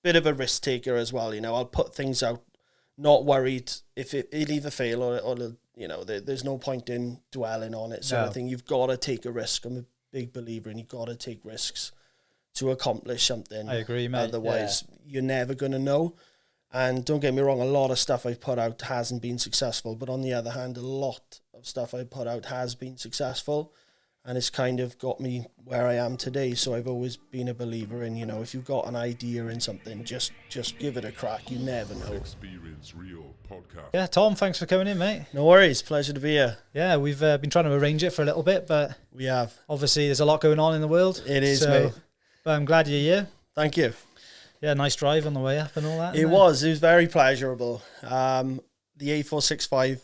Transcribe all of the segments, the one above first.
bit of a risk taker as well. You know, I'll put things out, not worried if it'll either fail or you know, there's no point in dwelling on it. So I think you've got to take a risk. I'm a big believer in you've got to take risks to accomplish something. I agree, mate. Otherwise, you're never going to know. And don't get me wrong, a lot of stuff I've put out hasn't been successful. But on the other hand, a lot of stuff I put out has been successful. And it's kind of got me where I am today. So I've always been a believer in, you know, if you've got an idea in something, just give it a crack. You never know. Experience Real podcast. Yeah, Tom, thanks for coming in, mate. No worries. Pleasure to be here. Yeah, we've been trying to arrange it for a little bit, but we have. Obviously, there's a lot going on in the world. It is, mate. But I'm glad you're here. Thank you. Yeah, nice drive on the way up and all that. It was very pleasurable. The A465,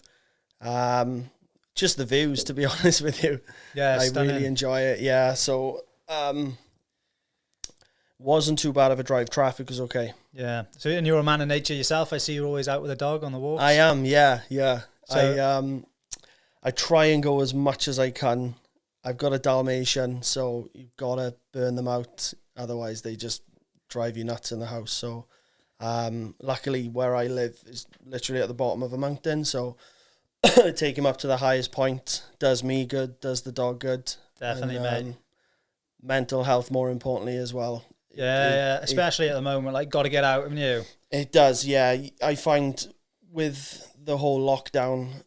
just the views, to be honest with you. Yeah, I stunning. really enjoy it. Yeah, so wasn't too bad of a drive. Traffic was okay. Yeah. So, and you're a man of nature yourself. I see you're always out with a dog on the walks. I am. Yeah. So, I try and go as much as I can. I've got a Dalmatian, so you've got to burn them out. Otherwise, they just drive you nuts in the house. So luckily where I live is literally at the bottom of a mountain, so take him up to the highest point does me good, does the dog good. Definitely, mate. Mental health more importantly as well. Yeah, especially at the moment, like, got to get out, haven't you? It does. Yeah, I find with the whole lockdown,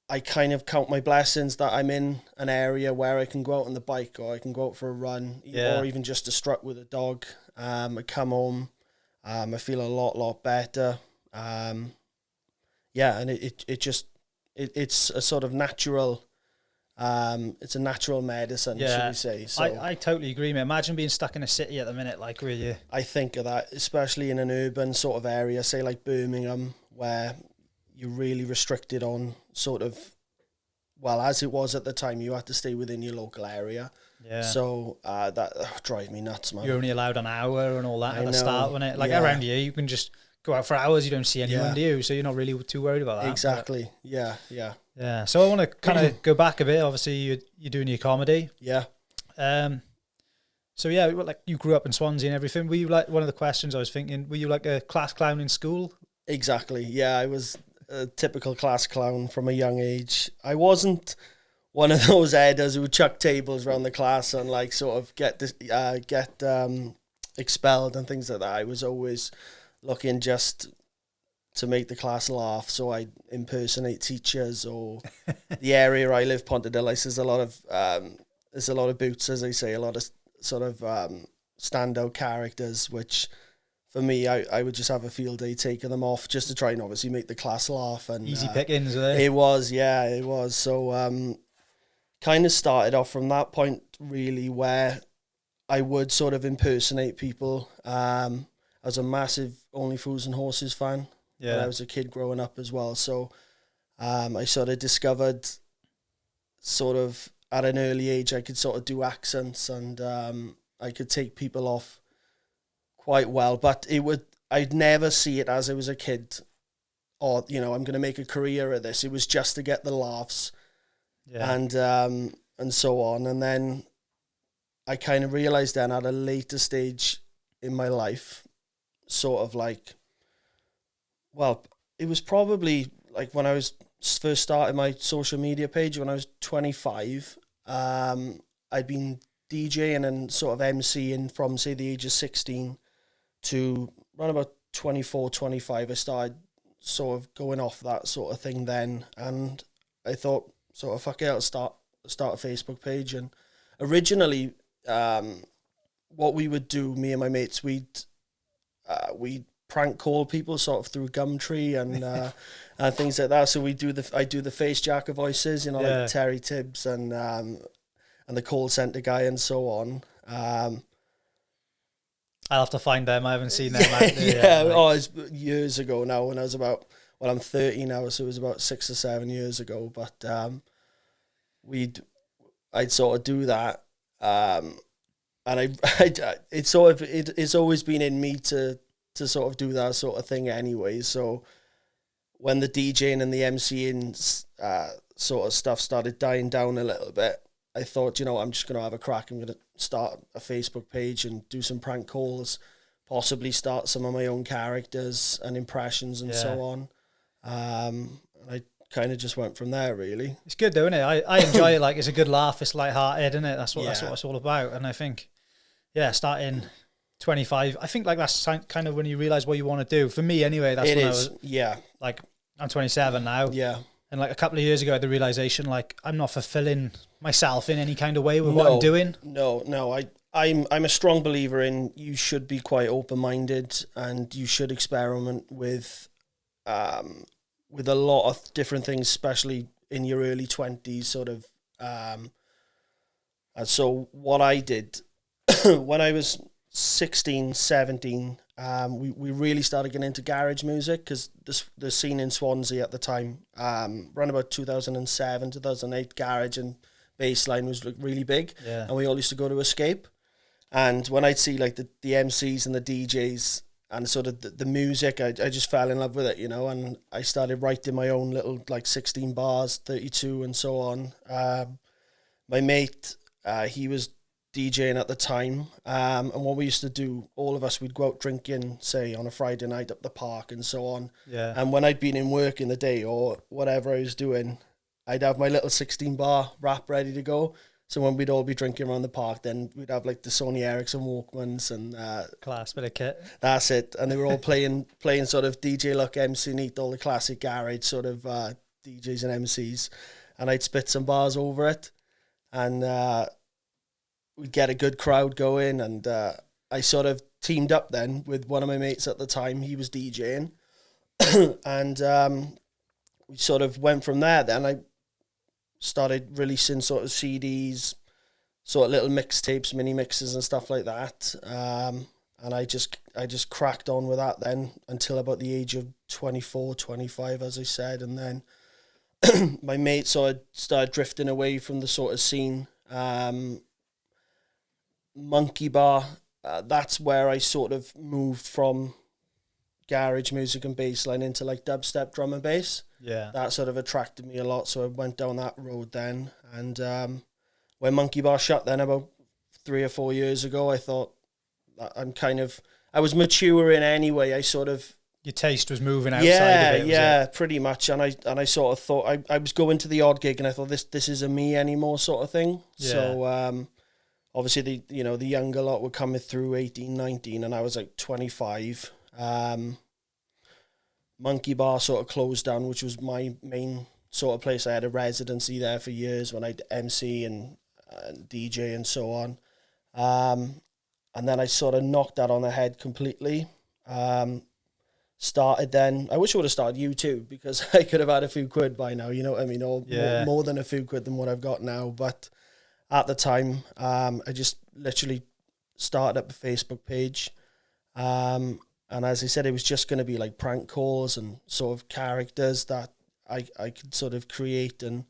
I kind of count my blessings that I'm in an area where I can go out on the bike, or I can go out for a run, or even just a strut with a dog. I come home, I feel a lot better. And it's a sort of natural, it's a natural medicine, should we say. So I totally agree, mate. Imagine being stuck in a city at the minute, like, really. I think of that, especially in an urban sort of area, say like Birmingham, where you're really restricted on sort of, well, as it was at the time, you had to stay within your local area. Yeah. So that drive me nuts, man. You're only allowed an hour and all that at the start, wasn't it? Like, around here, you can just go out for hours. You don't see anyone, do you? So you're not really too worried about that. Exactly. But, yeah. So I want to kind of go back a bit. Obviously, you're doing your comedy. Yeah. So yeah, like, you grew up in Swansea and everything. Were you, like, one of the questions I was thinking, were you like a class clown in school? Exactly. Yeah, I was a typical class clown from a young age. I wasn't one of those headers who would chuck tables around the class and, like, sort of get expelled and things like that. I was always looking just to make the class laugh, so I impersonate teachers, or the area I live, Pontedillis, there's a lot of boots, as they say, a lot of sort of standout characters, which for me, I would just have a field day taking them off just to try and obviously make the class laugh. And easy pickings, were they? It was, yeah, it was. So kind of started off from that point, really, where I would sort of impersonate people. I was a massive Only Fools and Horses fan when I was a kid growing up as well. So I sort of discovered, sort of at an early age, I could sort of do accents, and I could take people off quite well. But I'd never see it as I was a kid, or, you know, I'm going to make a career of this. It was just to get the laughs, and so on. And then I kind of realised then at a later stage in my life, sort of like, well, it was probably like when I was first started my social media page when I was 25. I'd been DJing and sort of MCing from, say, the age of 16 to around about 24, 25. I started sort of going off that sort of thing then, and I thought, sort of, fuck it, I'll start a Facebook page. And originally, what we would do, me and my mates, we'd prank call people sort of through Gumtree and things like that. So I do the face jacker voices, you know, like Terry Tibbs and the call centre guy and so on. I'll have to find them. I haven't seen them. It's years ago now, when I was about, well, I'm 30 now, so it was about 6 or 7 years ago. But I'd sort of do that, and it's always been in me to sort of do that sort of thing anyway. So when the DJing and the MCing sort of stuff started dying down a little bit, I thought, you know, I'm just going to have a crack. I'm going to start a Facebook page and do some prank calls, possibly start some of my own characters and impressions and so on. I kind of just went from there, really. It's good though, isn't it? I enjoy it. Like, it's a good laugh. It's light-hearted, isn't it? That's what it's all about. And I think, starting 25, I think like that's kind of when you realise what you want to do. For me, anyway, that's when I was. Yeah. Like, I'm 27 now. Yeah. And like a couple of years ago, I had the realisation, like, I'm not fulfilling myself in any kind of way with what I'm doing. No. I'm a strong believer in you should be quite open-minded and you should experiment with a lot of different things, especially in your early 20s, sort of. And so what I did when I was 16, 17, we really started getting into garage music because the scene in Swansea at the time, around about 2007, 2008, garage and bassline was really big. Yeah. And we all used to go to Escape. And when I'd see like the MCs and the DJs and sort of the music, I just fell in love with it, and I started writing my own little like 16 bars, 32 and so on. My mate, he was DJing at the time, and what we used to do, all of us, we'd go out drinking, say on a Friday night up the park and so on. Yeah. And when I'd been in work in the day or whatever I was doing, I'd have my little 16 bar rap ready to go. So when we'd all be drinking around the park, then we'd have like the Sony Ericsson Walkmans and class bit of kit. That's it. And they were all playing sort of DJ Luck, MC Neat, all the classic garage sort of DJs and MCs, and I'd spit some bars over it, and we'd get a good crowd going. And I sort of teamed up then with one of my mates at the time. He was DJing, and we sort of went from there. Then I started releasing sort of CDs, sort of little mixtapes, mini mixes and stuff like that. And I just cracked on with that then until about the age of 24, 25, as I said. And then my mate sort of started drifting away from the sort of scene. Monkey Bar, that's where I sort of moved from garage music and bassline into like dubstep, drum and bass. Yeah. That sort of attracted me a lot, so I went down that road then. And when Monkey Bar shut then about 3 or 4 years ago, I thought I was maturing anyway. I sort of... Your taste was moving outside of it. Yeah, pretty much. And I sort of thought, I was going to the odd gig and I thought this isn't me anymore sort of thing. Yeah. So obviously the younger lot were coming through 18, 19 and I was like 25. Monkey Bar sort of closed down, which was my main sort of place. I had a residency there for years when I'd MC and DJ and so on. And then I sort of knocked that on the head completely. Started then, I wish I would have started YouTube because I could have had a few quid by now, you know what I mean? Or more than a few quid than what I've got now. But at the time, I just literally started up a Facebook page. And as I said, it was just going to be like prank calls and sort of characters that I could sort of create and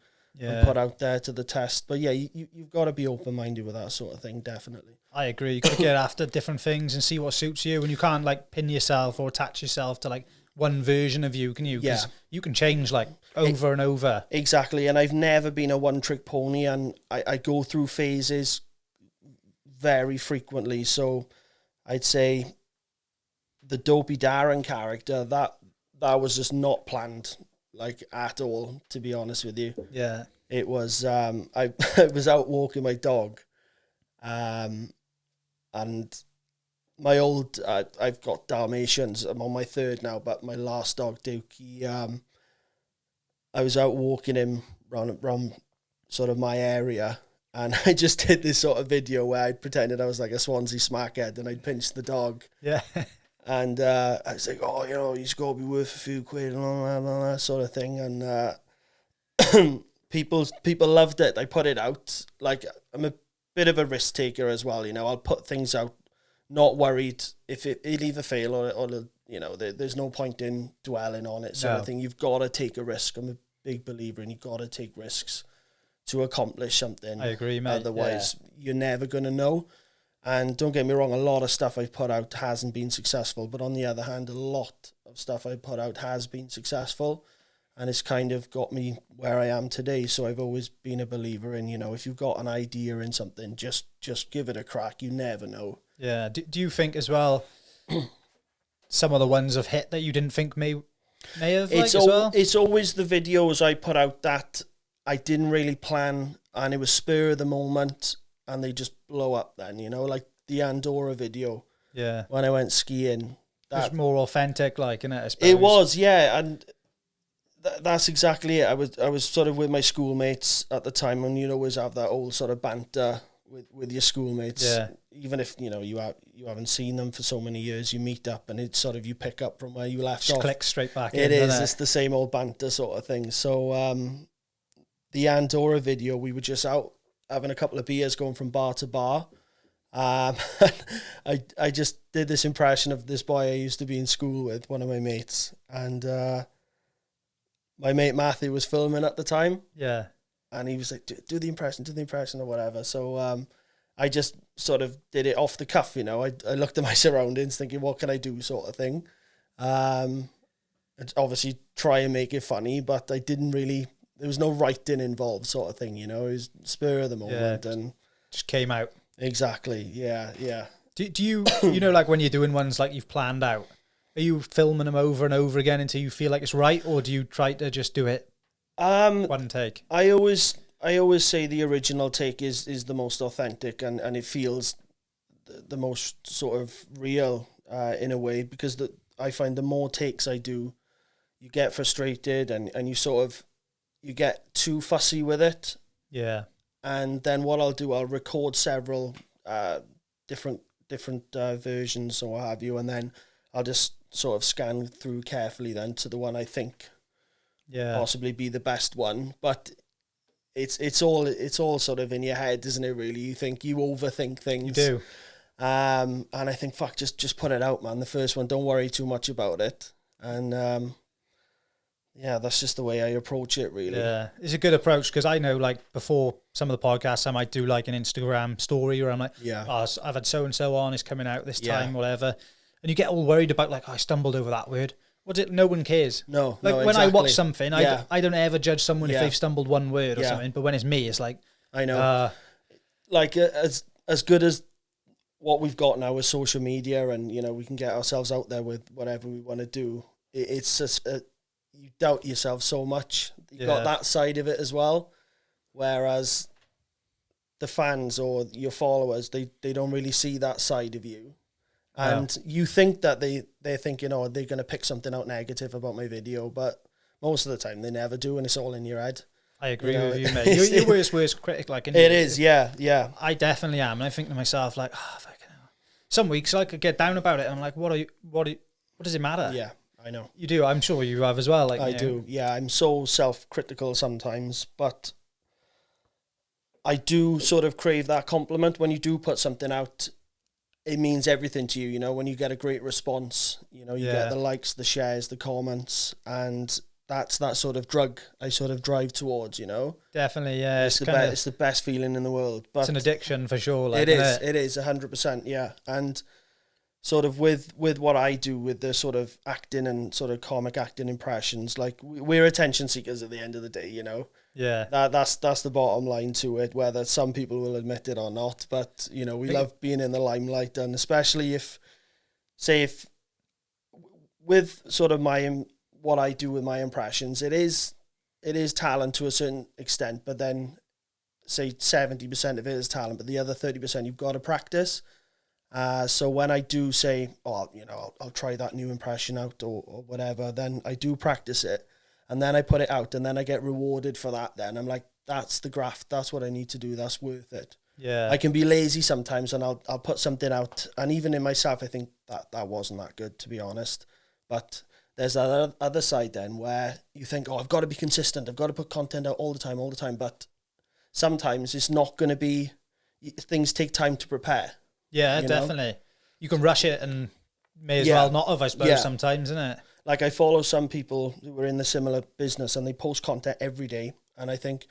put out there to the test. But yeah, you've got to be open-minded with that sort of thing, definitely. I agree. You've got to get after different things and see what suits you. And you can't like pin yourself or attach yourself to like one version of you, can you? Because you can change like over and over. Exactly. And I've never been a one-trick pony, and I go through phases very frequently. So I'd say the Dopey Darren character, that was just not planned, like, at all, to be honest with you. Yeah. It was, I was out walking my dog, and my old, I've got Dalmatians, I'm on my third now, but my last dog, Duke, I was out walking him around sort of my area, and I just did this sort of video where I pretended I was like a Swansea smackhead, and I'd pinched the dog. Yeah. And I was like, oh, you know, he's got to be worth a few quid and all that sort of thing. And people loved it. I put it out. Like, I'm a bit of a risk taker as well, you know. I'll put things out, not worried if it'll either fail or you know, there's no point in dwelling on it sort of thing. You've got to take a risk. I'm a big believer in you've got to take risks to accomplish something. I agree, mate. Otherwise, you're never going to know. And don't get me wrong, a lot of stuff I've put out hasn't been successful. But on the other hand, a lot of stuff I put out has been successful. And it's kind of got me where I am today. So I've always been a believer in, you know, if you've got an idea in something, just give it a crack. You never know. Yeah. Do you think as well, some of the ones have hit that you didn't think may have? It's as well? It's always the videos I put out that I didn't really plan, and it was spur of the moment, and they just blow up then, you know, like the Andorra video. Yeah. When I went skiing. It was more authentic, like, innit, I suppose. It was, yeah, and that's exactly it. I was sort of with my schoolmates at the time, and you always have that old sort of banter with your schoolmates. Yeah. Even if, you know, you haven't seen them for so many years, you meet up and it's sort of, you pick up from where you left Just off. click straight back in. It is. It's the same old banter sort of thing. So the Andorra video, we were just out having a couple of beers, going from bar to bar. I just did this impression of this boy I used to be in school with, one of my mates, and my mate Matthew was filming at the time. Yeah. And he was like, do the impression or whatever. So I just sort of did it off the cuff, you know. I looked at my surroundings thinking, what can I do, sort of thing. And obviously try and make it funny, but I didn't really, there was no writing involved, sort of thing, you know. It was spur of the moment. And just came out. Exactly, yeah. Do you, you know, like when you're doing ones like you've planned out, are you filming them over and over again until you feel like it's right, or do you try to just do it one take? I always say the original take is the most authentic, and it feels the most sort of real in a way, because I find the more takes I do, you get frustrated and you sort of, you get too fussy with it. Yeah. And then what I'll do, I'll record several different versions or what have you, and then I'll just sort of scan through carefully then to the one I think possibly be the best one. But it's all sort of in your head, isn't it, really? You think, you overthink things. You do. And I think, fuck, just put it out, man. The first one, don't worry too much about it. And yeah, that's just the way I approach it, really. Yeah, it's a good approach, because I know, like, before some of the podcasts, I might do like an Instagram story where I'm like, I've had so-and-so on, it's coming out this time, whatever. And you get all worried about, like, I stumbled over that word. What's it? No one cares. No, like, when exactly. I watch something, I don't ever judge someone if they've stumbled one word or something. But when it's me, it's like, I know. Like, as good as what we've got now with social media, and, you know, we can get ourselves out there with whatever we want to do, it's just... you doubt yourself so much. You've got that side of it as well. Whereas the fans or your followers, they don't really see that side of you. And you think that they're thinking, oh, they're going to pick something out negative about my video, but most of the time they never do, and it's all in your head. I agree with you, mate. You're your worst critic. Like, it is, yeah. I definitely am. And I think to myself, like, fucking hell. Some weeks I could get down about it, and I'm like, what does it matter? Yeah. I know. You do. I'm sure you have as well. Like, I do. Yeah, I'm so self-critical sometimes, but I do sort of crave that compliment. When you do put something out, it means everything to you, you know, when you get a great response, you know, you get the likes, the shares, the comments, and that's that sort of drug I sort of drive towards, you know. Definitely, yeah. It's the best feeling in the world. But it's an addiction for sure. Like, it is 100%, yeah. And sort of with what I do with the sort of acting and sort of comic acting impressions, like, we're attention seekers at the end of the day, you know. Yeah. That's the bottom line to it, whether some people will admit it or not. But, you know, we love being in the limelight, and especially if with sort of what I do with my impressions, it is talent to a certain extent, but then say 70% of it is talent, but the other 30% you've got to practice. So when I do say, oh, you know, I'll try that new impression out or whatever, then I do practice it, and then I put it out, and then I get rewarded for that. Then I'm like, that's the graft. That's what I need to do. That's worth it. Yeah. I can be lazy sometimes, and I'll put something out, and even in myself, I think that wasn't that good, to be honest. But there's that other side then where you think, oh, I've got to be consistent. I've got to put content out all the time. But sometimes it's not going to be. Things take time to prepare. Yeah, definitely. Know? You can rush it and may as well not have, I suppose, sometimes, isn't it? Like, I follow some people who are in the similar business, and they post content every day, and I think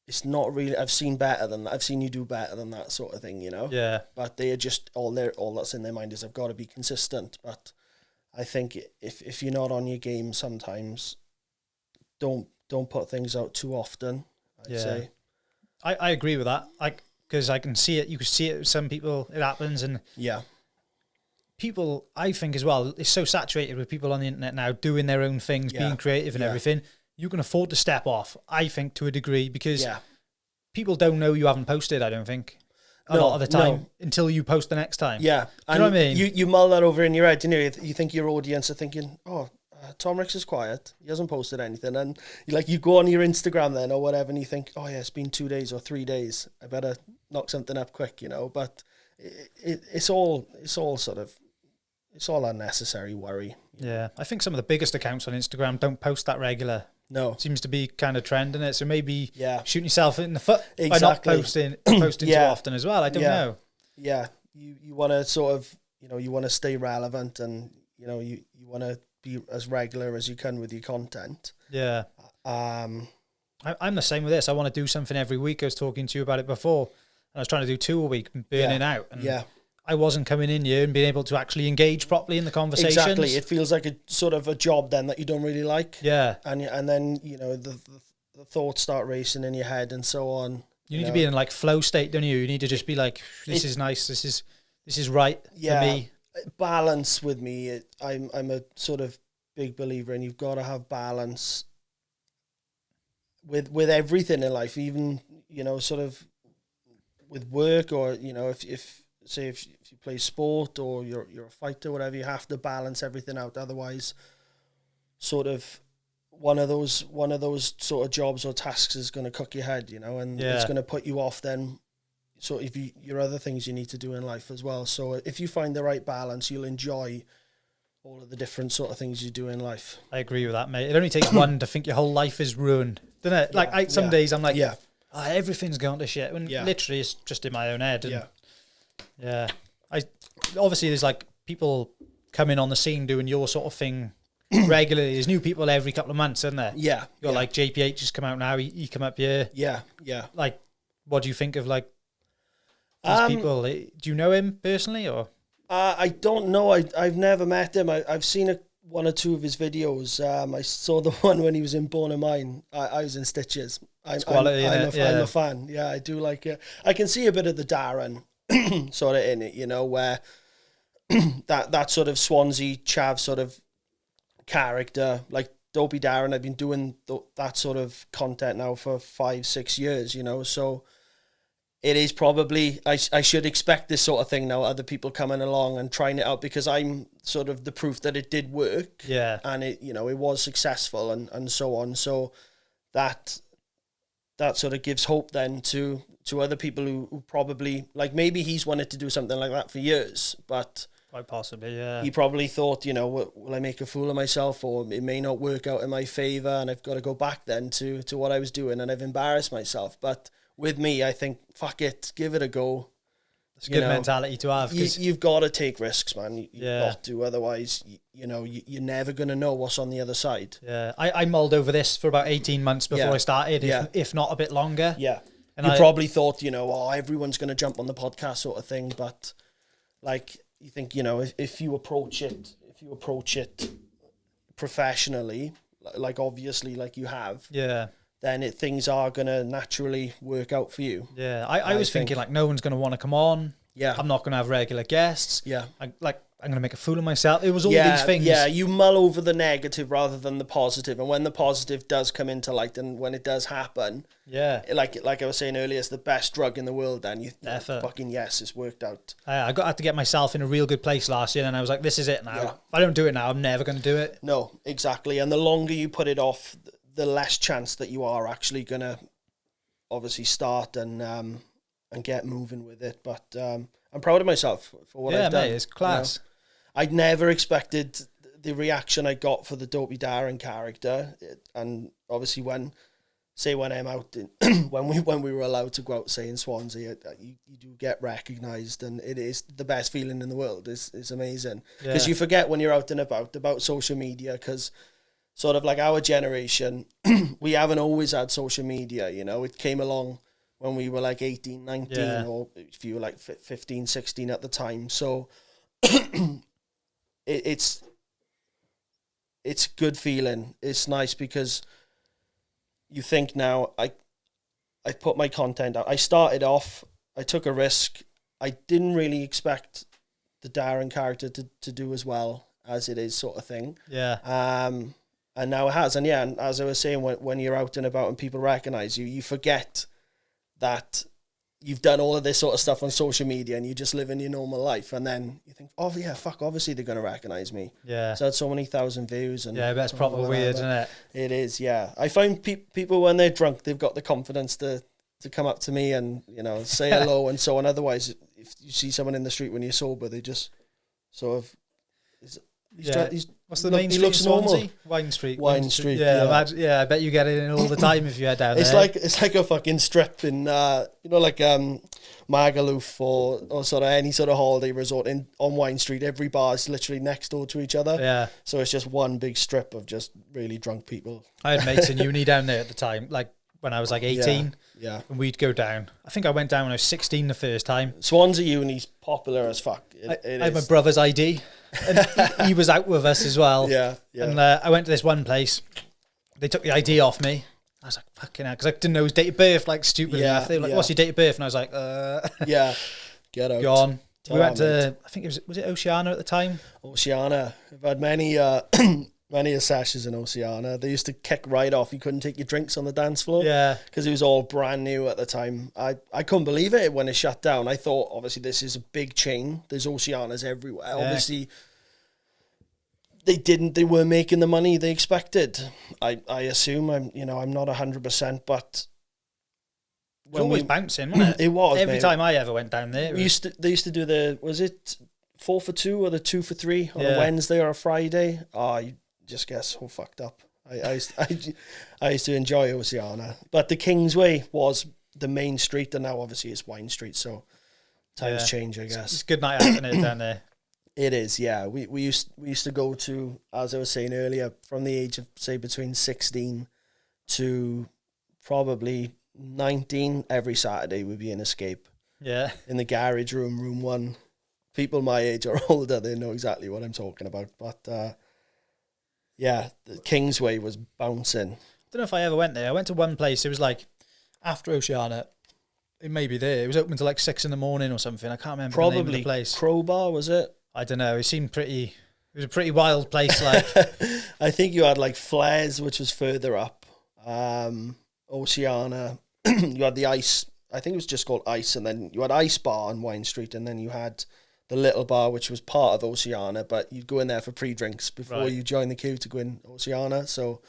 it's not really, I've seen better than that. I've seen you do better than that sort of thing, you know? Yeah. But they are just, all that's in their mind is, I've got to be consistent. But I think if you're not on your game sometimes, don't put things out too often, I'd say. I agree with that. Because I can see it. You can see it with some people. It happens, and people, I think as well, it's so saturated with people on the internet now doing their own things, being creative and everything. You can afford to step off, I think, to a degree, because people don't know you haven't posted, I don't think. A lot of the time, until you post the next time. Yeah. Do you know what I mean? You mull that over in your head, you think your audience are thinking, oh, Tom Ricks is quiet. He hasn't posted anything. And you go on your Instagram then or whatever and you think, oh yeah, it's been 2 days or 3 days. I better knock something up quick, But it's all unnecessary worry. Yeah. I think some of the biggest accounts on Instagram don't post that regular. No. Seems to be kind of trending it. So maybe shooting yourself in the foot by not posting too often as well. I don't know. Yeah. You want to sort of, you want to stay relevant and, you want to be as regular as you can with your content. Yeah. I'm the same with this. I want to do something every week. I was talking to you about it before. And I was trying to do 2 a week and burning out. And I wasn't coming in here and being able to actually engage properly in the conversations. Exactly. It feels like a sort of a job then that you don't really like. Yeah. And then, the thoughts start racing in your head and so on. You need to be in like flow state, don't you? You need to just be like, this is nice. This is right for me. Balance with me. I'm a sort of big believer in you've got to have balance with everything in life, even, sort of with work or, if you play sport or you're a fighter, whatever, you have to balance everything out. Otherwise, sort of one of those sort of jobs or tasks is going to cook your head, and it's going to put you off then. So if your other things you need to do in life as well. So if you find the right balance, you'll enjoy all of the different sort of things you do in life. I agree with that, mate. It only takes one to think your whole life is ruined, doesn't it? Like some days I'm like, everything's gone to shit. When literally it's just in my own head. And obviously there's like people coming on the scene doing your sort of thing regularly. There's new people every couple of months, isn't there? Yeah. You got like JPH has come out now. He come up here. Yeah. Like, what do you think of like these people? Do you know him personally or? I don't know. I've never met him. I've seen one or two of his videos. I saw the one when he was in Born of Mine. I was in Stitches. I'm a fan. Yeah, I do like it. I can see a bit of the Darren sort of in it, where that sort of Swansea chav sort of character, like Dopey Darren. I've been doing that sort of content now for 5-6 years, so it is probably, I should expect this sort of thing now, other people coming along and trying it out, because I'm sort of the proof that it did work. Yeah. And it, it was successful and so on. So that sort of gives hope then to other people who probably, like, maybe he's wanted to do something like that for years, but quite possibly, yeah. He probably thought, will I make a fool of myself, or it may not work out in my favour, and I've got to go back then to what I was doing, and I've embarrassed myself. But with me, I think, fuck it, give it a go. It's a good mentality to have. You've got to take risks, man. You've got to, otherwise, you're never going to know what's on the other side. Yeah, I mulled over this for about 18 months before I started, if not a bit longer. Yeah. And you probably thought, everyone's going to jump on the podcast sort of thing, but like, you think, if you approach it professionally, like obviously like you have, then things are going to naturally work out for you. Yeah, I was thinking like no one's going to want to come on. Yeah. I'm not going to have regular guests. Yeah. I'm going to make a fool of myself. It was all these things. Yeah, you mull over the negative rather than the positive. And when the positive does come into light and when it does happen, like I was saying earlier, it's the best drug in the world. And you fucking yes, it's worked out. I had to get myself in a real good place last year, and I was like, this is it now. Yeah. If I don't do it now, I'm never going to do it. No, exactly. And the longer you put it off, the less chance that you are actually going to obviously start and get moving with it. But I'm proud of myself for what I've done. Yeah, mate, it's class. I'd never expected the reaction I got for the Dopey Darren character, and obviously when I'm out when we were allowed to go out, say in Swansea, you do get recognised, and it is the best feeling in the world. It's amazing because you forget when you're out and about social media, because sort of like our generation, we haven't always had social media. It came along when we were like 18, 19, or if you were like 15, 16 at the time. So it's good feeling. It's nice because you think now I put my content out. I started off, I took a risk. I didn't really expect the Darren character to do as well as it is, sort of thing. Yeah. And now it has. And yeah, and as I was saying, when you're out and about and people recognize you, you forget that you've done all of this sort of stuff on social media and you just live in your normal life. And then you think, oh yeah, fuck, obviously they're going to recognize me. Yeah. So I had so many thousand views. And yeah, that's proper weird, isn't it? It is, yeah. I find people when they're drunk, they've got the confidence to come up to me and, you know, say hello and so on. Otherwise, if you see someone in the street when you're sober, they just sort of... What's the main street in Swansea? Wine Street. Wine Street. Yeah, I bet you get it in all the time if you head down it's there. It's like a fucking strip in Magaluf or sort of any sort of holiday resort on Wine Street. Every bar is literally next door to each other. Yeah. So it's just one big strip of just really drunk people. I had mates in uni down there at the time, like when I was like 18. Yeah. And we'd go down. I think I went down when I was 16 the first time. Swansea Uni's popular as fuck. I had my brother's ID. And he was out with us as well. Yeah. And I went to this one place. They took the ID off me. I was like, fucking hell, because I didn't know his date of birth, like stupid enough. They were like, what's your date of birth? And I was like, Yeah, get out. Gone. We went to, I think was it Oceana at the time? Oceana. I've had many many sessions in Oceana. They used to kick right off. You couldn't take your drinks on the dance floor. Yeah. Because it was all brand new at the time. I couldn't believe it when it shut down. I thought, obviously, this is a big chain. There's Oceanas everywhere. Yeah. Obviously, they weren't making the money they expected. I assume. I'm not 100%, but... It was always bouncing, wasn't it? It was, every time I ever went down there. They used to do was it 4 for 2 or the 2 for 3 on a Yeah. Wednesday or a Friday? Oh, you just get so fucked up. I used to enjoy Oceana, but the Kingsway was the main street, and now obviously it's Wine Street. So times change, I guess. It's a good night out, isn't it, down there? It is, yeah. We used to go to, as I was saying earlier, from the age of say between 16 to probably 19. Every Saturday would be an escape. Yeah. In the garage room 1. People my age or older, they know exactly what I'm talking about. But yeah, the Kingsway was bouncing. I don't know if I ever went there. I went to one place. It was like after Oceana. It may be there. It was open till like 6 in the morning or something. I can't remember the name of the place. Crowbar, was it? I don't know. It was a pretty wild place. Like I think you had like Flares, which was further up. Oceana. You had the Ice. I think it was just called Ice, and then you had Ice Bar on Wine Street, and then you had the Little Bar, which was part of Oceana, but you'd go in there for pre-drinks before you join the queue to go in Oceana. So,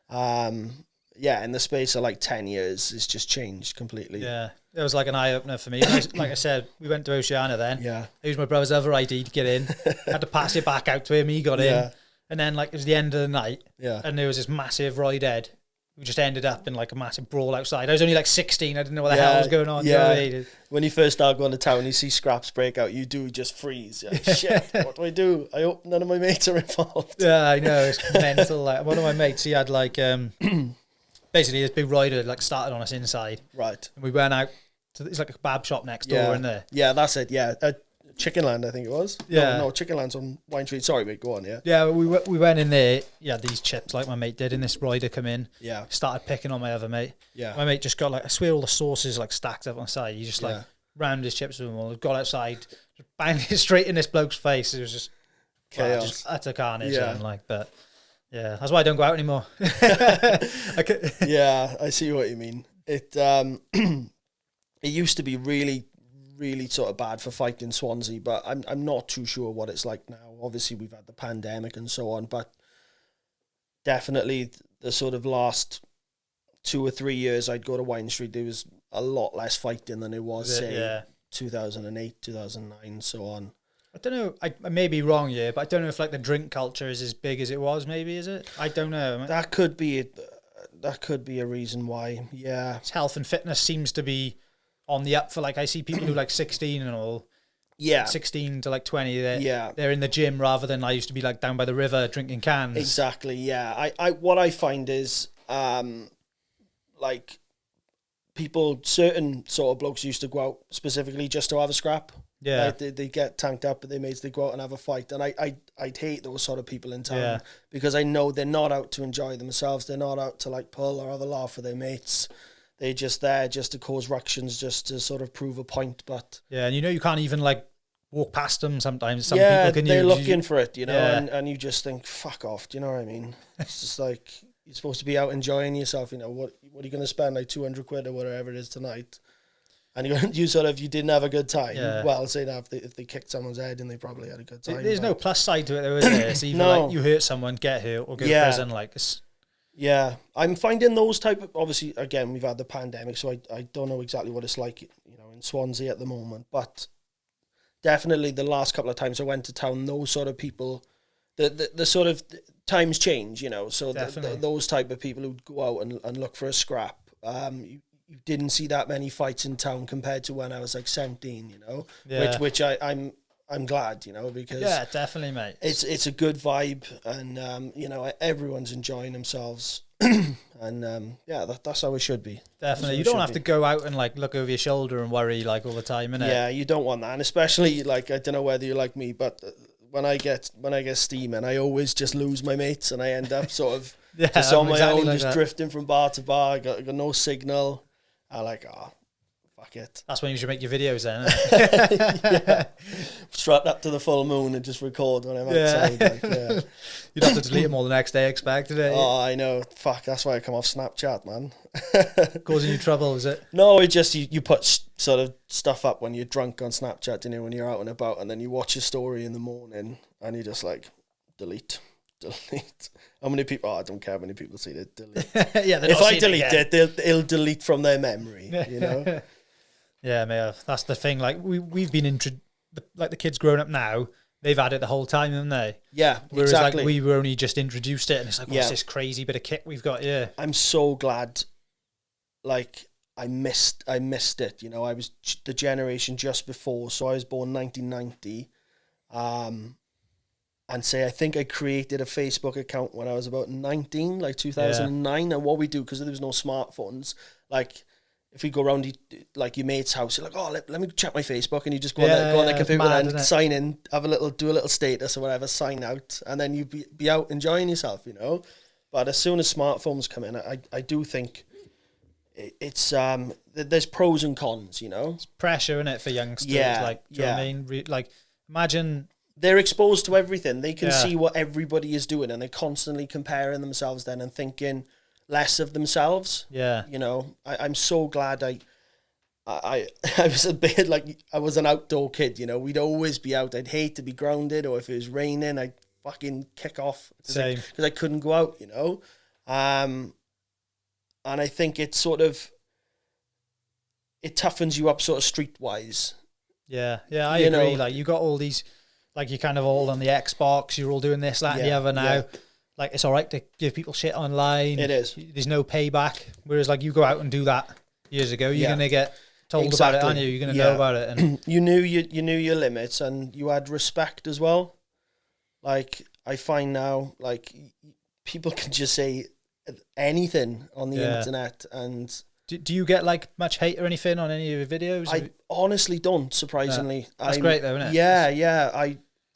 yeah, in the space of like 10 years, it's just changed completely. Yeah, it was like an eye-opener for me. Like I said, we went to Oceana then. Yeah. I used my brother's other ID to get in. Had to pass it back out to him. He got in. And then like it was the end of the night. Yeah. And there was this massive ride head. We just ended up in like a massive brawl outside. I was only like 16. I didn't know what the hell was going on. Yeah. You know what I mean? When you first start going to town, you see scraps break out, you do just freeze. Like, shit, what do I do? I hope none of my mates are involved. Yeah, I know. It's mental. Like, one of my mates, he had like, basically this big rider like started on us inside. Right. And we went out to, it's like a kebab shop next door in there. Yeah, that's it. Yeah. Chickenland, I think it was. Yeah. No, Chickenland's on Wine Street. Sorry, mate, go on, yeah. Yeah, we went in there. Yeah, these chips like my mate did, and this rider come in. Yeah. Started picking on my other mate. Yeah. My mate just got like, I swear all the sauces like stacked up on the side. He just like rammed his chips with them all, got outside, just banged it straight in this bloke's face. It was just chaos. Just utter carnage. Yeah. And like, but yeah, that's why I don't go out anymore. Yeah, I see what you mean. It used to be really sort of bad for fighting Swansea, but I'm not too sure what it's like now. Obviously, we've had the pandemic and so on, but definitely the sort of last 2 or 3 years I'd go to Wine Street, there was a lot less fighting than it was, say, 2008, 2009, so on. I don't know. I may be wrong here, but I don't know if like the drink culture is as big as it was. Maybe is it? I don't know. That could be it. That could be a reason why. Yeah, health and fitness seems to be on the up for like I see people who like 16 and all. Yeah. 16 to like 20. They're in the gym rather than I used to be like down by the river drinking cans. Exactly. Yeah. I what I find is like people, certain sort of blokes used to go out specifically just to have a scrap. Yeah. Like they get tanked up, but they mates, they go out and have a fight. And I'd hate those sort of people in town because I know they're not out to enjoy themselves. They're not out to like pull or have a laugh with their mates. They're just there just to cause ructions, just to sort of prove a point. But yeah, and you know you can't even like walk past them sometimes. Some people can they're looking for it, you know, Yeah. and you just think, fuck off, do you know what I mean? It's just like, you're supposed to be out enjoying yourself, you know, what are you going to spend, like 200 quid or whatever it is tonight? And you didn't have a good time. Yeah. Well, say that if they kicked someone's head and they probably had a good time. There's no plus side to it though, is there? It's either No. like you hurt someone, get hurt, or go to prison. Like, it's... Yeah, I'm finding those type of, obviously, again, we've had the pandemic, so I don't know exactly what it's like, you know, in Swansea at the moment, but definitely the last couple of times I went to town, those sort of people, the sort of times change, you know, so those type of people who go out and look for a scrap, you didn't see that many fights in town compared to when I was like 17, you know, which I'm glad, you know, because definitely, mate. It's a good vibe, and you know, everyone's enjoying themselves, and that's how it should be. Definitely, you don't have to go out and like look over your shoulder and worry like all the time, innit? Yeah, you don't want that, and especially like, I don't know whether you're like me, but when I get steaming, I always just lose my mates, and I end up sort of just on my own, like just drifting from bar to bar. Got no signal. I like, fuck it. That's when you should make your videos then, isn't it? Yeah. Strut up to the full moon and just record when I'm outside. Like, You'd have to delete them all the next day, expected it. Oh, I know. Fuck, that's why I come off Snapchat, man. Causing you trouble, is it? No, it just, you put sort of stuff up when you're drunk on Snapchat, you know, when you're out and about, and then you watch your story in the morning, and you just like, delete. How many people? I don't care how many people see it. Delete. If I delete it, it'll delete from their memory. You know. Yeah, mate. That's the thing. Like we've been like the kids growing up now. They've had it the whole time, haven't they? Yeah, whereas exactly. like we were only just introduced it, and it's like, what's this crazy bit of kit we've got? Yeah. I'm so glad. Like I missed it. You know, I was the generation just before, so I was born 1990. And I think I created a Facebook account when I was about 19, like 2009. And what we do, because there was no smartphones, like if we go around like your mate's house, you're like, oh, let me check my Facebook, and you just go on the computer and sign in, do a little status or whatever, sign out, and then you be out enjoying yourself, you know. But as soon as smartphones come in, I do think it's there's pros and cons, you know. It's pressure in it for youngsters, like, do you know what I mean? Like, imagine. They're exposed to everything. They can see what everybody is doing, and they're constantly comparing themselves then and thinking less of themselves. Yeah. You know, I'm so glad I was a bit like, I was an outdoor kid, you know. We'd always be out. I'd hate to be grounded, or if it was raining, I'd fucking kick off. Same. Because I couldn't go out, you know. And I think it sort of, it toughens you up sort of streetwise. Yeah, I agree. Like, you got all these... Like, you're kind of all on the Xbox, you're all doing this, that, and the other now. Yeah. Like, it's all right to give people shit online. It is. There's no payback. Whereas, like, you go out and do that years ago, you're going to get told about it, aren't you? You're going to know about it. And you knew your limits, and you had respect as well. Like, I find now, like, people can just say anything on the internet, and... Do you get like much hate or anything on any of your videos? I honestly don't, surprisingly. That's great though, isn't it? Yeah.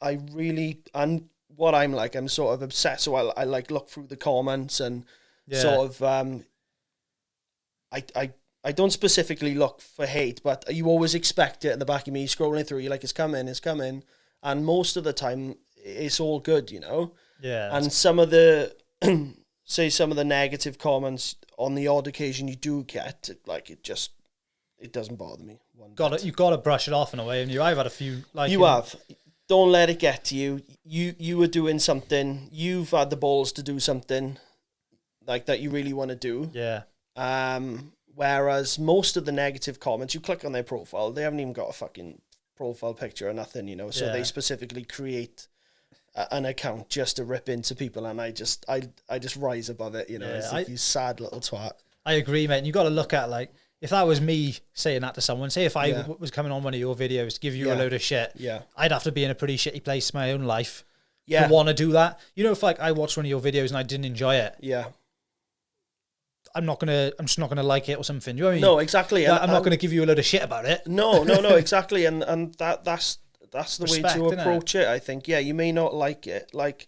I really, and what I'm like, I'm sort of obsessed. So I like look through the comments and sort of, I don't specifically look for hate, but you always expect it in the back of me scrolling through. You're like, it's coming. And most of the time it's all good, you know? Yeah. And some of the, say some of the negative comments on the odd occasion you do get, like, it doesn't bother me. You've got to brush it off in a way, and I've had a few like you have. Don't let it get to you. You were doing something. You've had the balls to do something like that you really want to do. Yeah. Whereas most of the negative comments, you click on their profile, they haven't even got a fucking profile picture or nothing, you know. So they specifically create an account just to rip into people, and I just rise above it, you know. It's like, you sad little twat. I agree, mate. And you got to look at, like, if that was me saying that to someone, say if I was coming on one of your videos to give you a load of shit, I'd have to be in a pretty shitty place in my own life to want to do that. You know, if like I watched one of your videos and I didn't enjoy it, I'm just not gonna like it or something. You know what I mean? No, exactly. I'm not gonna give you a load of shit about it. No, exactly. And that's the respect, way to approach it, I think. Yeah, you may not like it, like,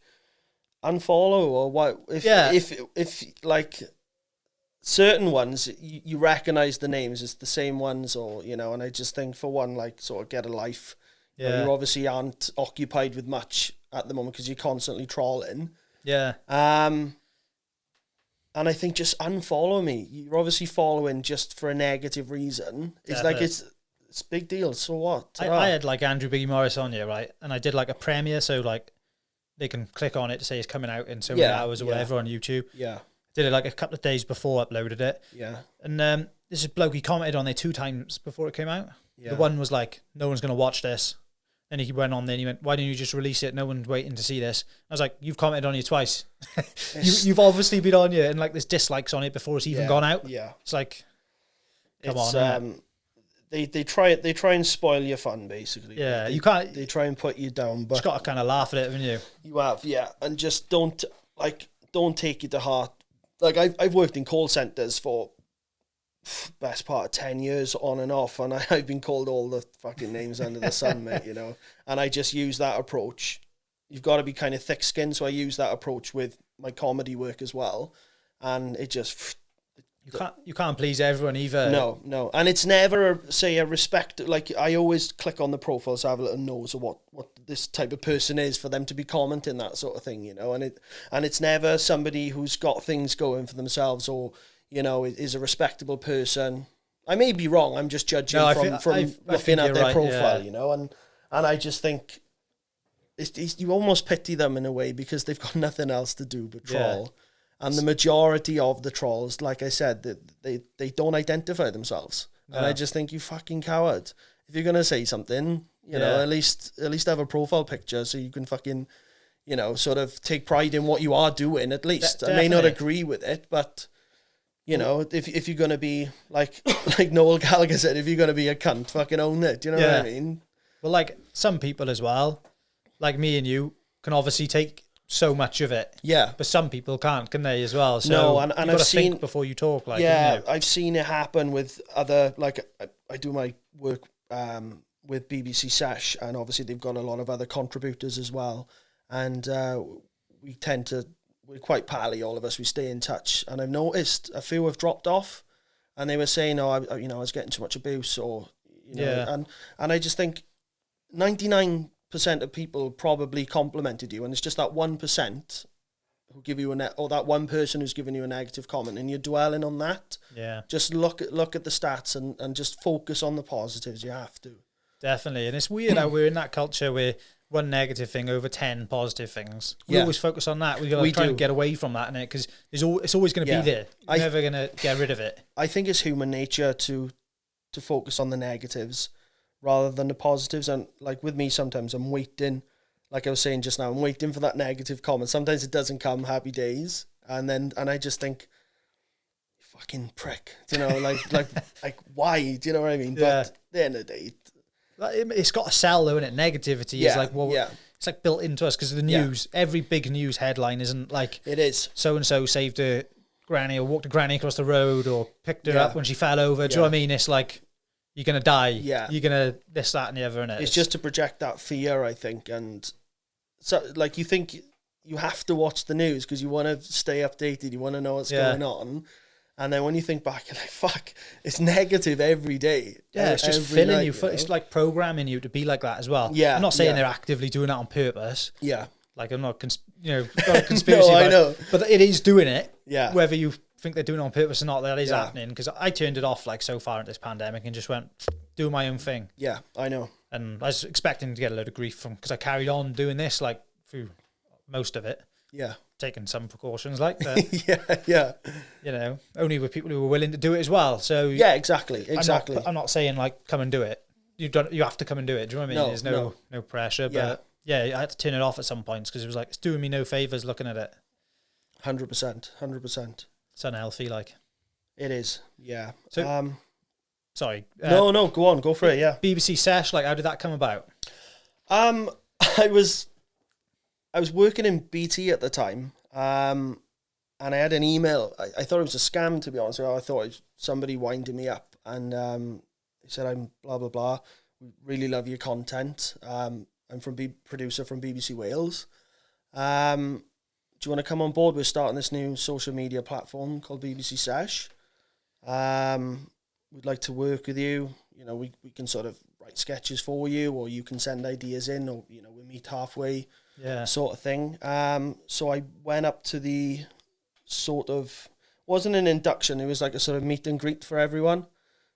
unfollow or what. If like certain ones, you recognize the names as the same ones, or, you know, and I just think, for one, like, sort of get a life, Yeah. You obviously aren't occupied with much at the moment because you're constantly trawling. Yeah. And I think just unfollow me. You're obviously following just for a negative reason. It's Definitely. like it's a big deal. So what? I had like Andrew Biggie Morris on here, right? And I did like a premiere, so like they can click on it to say it's coming out in so many hours or whatever on YouTube. Yeah. Did it like a couple of days before, uploaded it. Yeah. And this is bloke, he commented on it 2 times before it came out. Yeah. The one was like, no one's going to watch this. And he went on there and he went, why don't you just release it? No one's waiting to see this. I was like, you've commented on it twice. You've obviously been on here and like there's dislikes on it before it's even gone out. Yeah. It's like, come It's, on. They try and spoil your fun, basically. Yeah, you can't. They try and put you down, but You've got to kind of laugh at it, haven't you? you have, yeah, and just don't take it to heart. Like I've worked in call centers for best part of 10 years on and off, and I've been called all the fucking names under the sun, mate. You know, and I just use that approach. You've got to be kind of thick-skinned, so I use that approach with my comedy work as well, and it just. You can't please everyone either. No, and it's never a respect. Like I always click on the profiles to have a little nose of what this type of person is for them to be commenting that sort of thing, you know. And it's never somebody who's got things going for themselves or you know is a respectable person. I may be wrong. I'm just judging from looking at their profile, you know. And I just think you almost pity them in a way because they've got nothing else to do but troll. Yeah. And the majority of the trolls, like I said, they don't identify themselves. No. And I just think, you fucking coward. If you're going to say something, you know, at least have a profile picture so you can fucking, you know, sort of take pride in what you are doing at least. I may not agree with it, but, you know, if you're going to be, like Noel Gallagher said, if you're going to be a cunt, fucking own it. Do you know what I mean? Well, like some people as well, like me and you, can obviously take so much of it, but some people can't, can they, as well? So no, and I've seen think before you talk, like, I've seen it happen with other, like I do my work with BBC Sesh, and obviously they've got a lot of other contributors as well, and we're quite pally, all of us. We stay in touch, and I've noticed a few have dropped off, and they were saying, I was getting too much abuse, or you know, and I just think 99% of people probably complimented you, and it's just that 1% who give you or that one person who's given you a negative comment, and you're dwelling on that. Yeah. Just look at the stats and just focus on the positives. You have to. Definitely, and it's weird how we're in that culture where one negative thing over 10 positive things. We always focus on that. We got to try and get away from that, because it's always going to be there. You're never going to get rid of it. I think it's human nature to focus on the negatives rather than the positives. And like with me, sometimes I'm waiting, like I was saying just now, I'm waiting for that negative comment. Sometimes it doesn't come, happy days. And I just think, fucking prick, you know, like why, do you know what I mean? But at the end of the day, it's got a sell though, isn't it? Negativity is like, it's like built into us because of the news. Every big news headline isn't like, it is so-and-so saved a granny or walked a granny across the road or picked her up when she fell over. Do you know what I mean? It's like, you're going to die. Yeah. You're going to this, that, and the other. It's just to project that fear, I think. And so, like, you think you have to watch the news because you want to stay updated. You want to know what's going on. And then when you think back, you're like, fuck, it's negative every day. Yeah, it's just filling you. It's like programming you to be like that as well. Yeah. I'm not saying they're actively doing that on purpose. Yeah. Like, I'm not, got a conspiracy no, I know. But it is doing it. Yeah. Whether you think they're doing it on purpose or not, that is happening. Because I turned it off like so far in this pandemic and just went, do my own thing. Yeah, I know. And I was expecting to get a load of grief from, because I carried on doing this like through most of it. Yeah. Taking some precautions like that. You know, only with people who were willing to do it as well. So yeah, exactly. I'm not saying like come and do it. You have to come and do it. Do you know what I mean? There's no pressure. But I had to turn it off at some points because it was like, it's doing me no favors looking at it. 100%. It's unhealthy, like. It is, yeah. So, sorry. No, go on, go for it, yeah. BBC Sesh, like, how did that come about? I was working in BT at the time, and I had an email. I thought it was a scam, to be honest with you. I thought it was somebody winding me up, and he said, I'm blah, blah, blah. We really love your content. I'm producer from BBC Wales. Do you want to come on board? We're starting this new social media platform called BBC Sesh. We'd like to work with you. You know, we can sort of write sketches for you, or you can send ideas in, or, you know, we meet halfway, sort of thing. So I went up to the sort of, wasn't an induction, it was like a sort of meet and greet for everyone.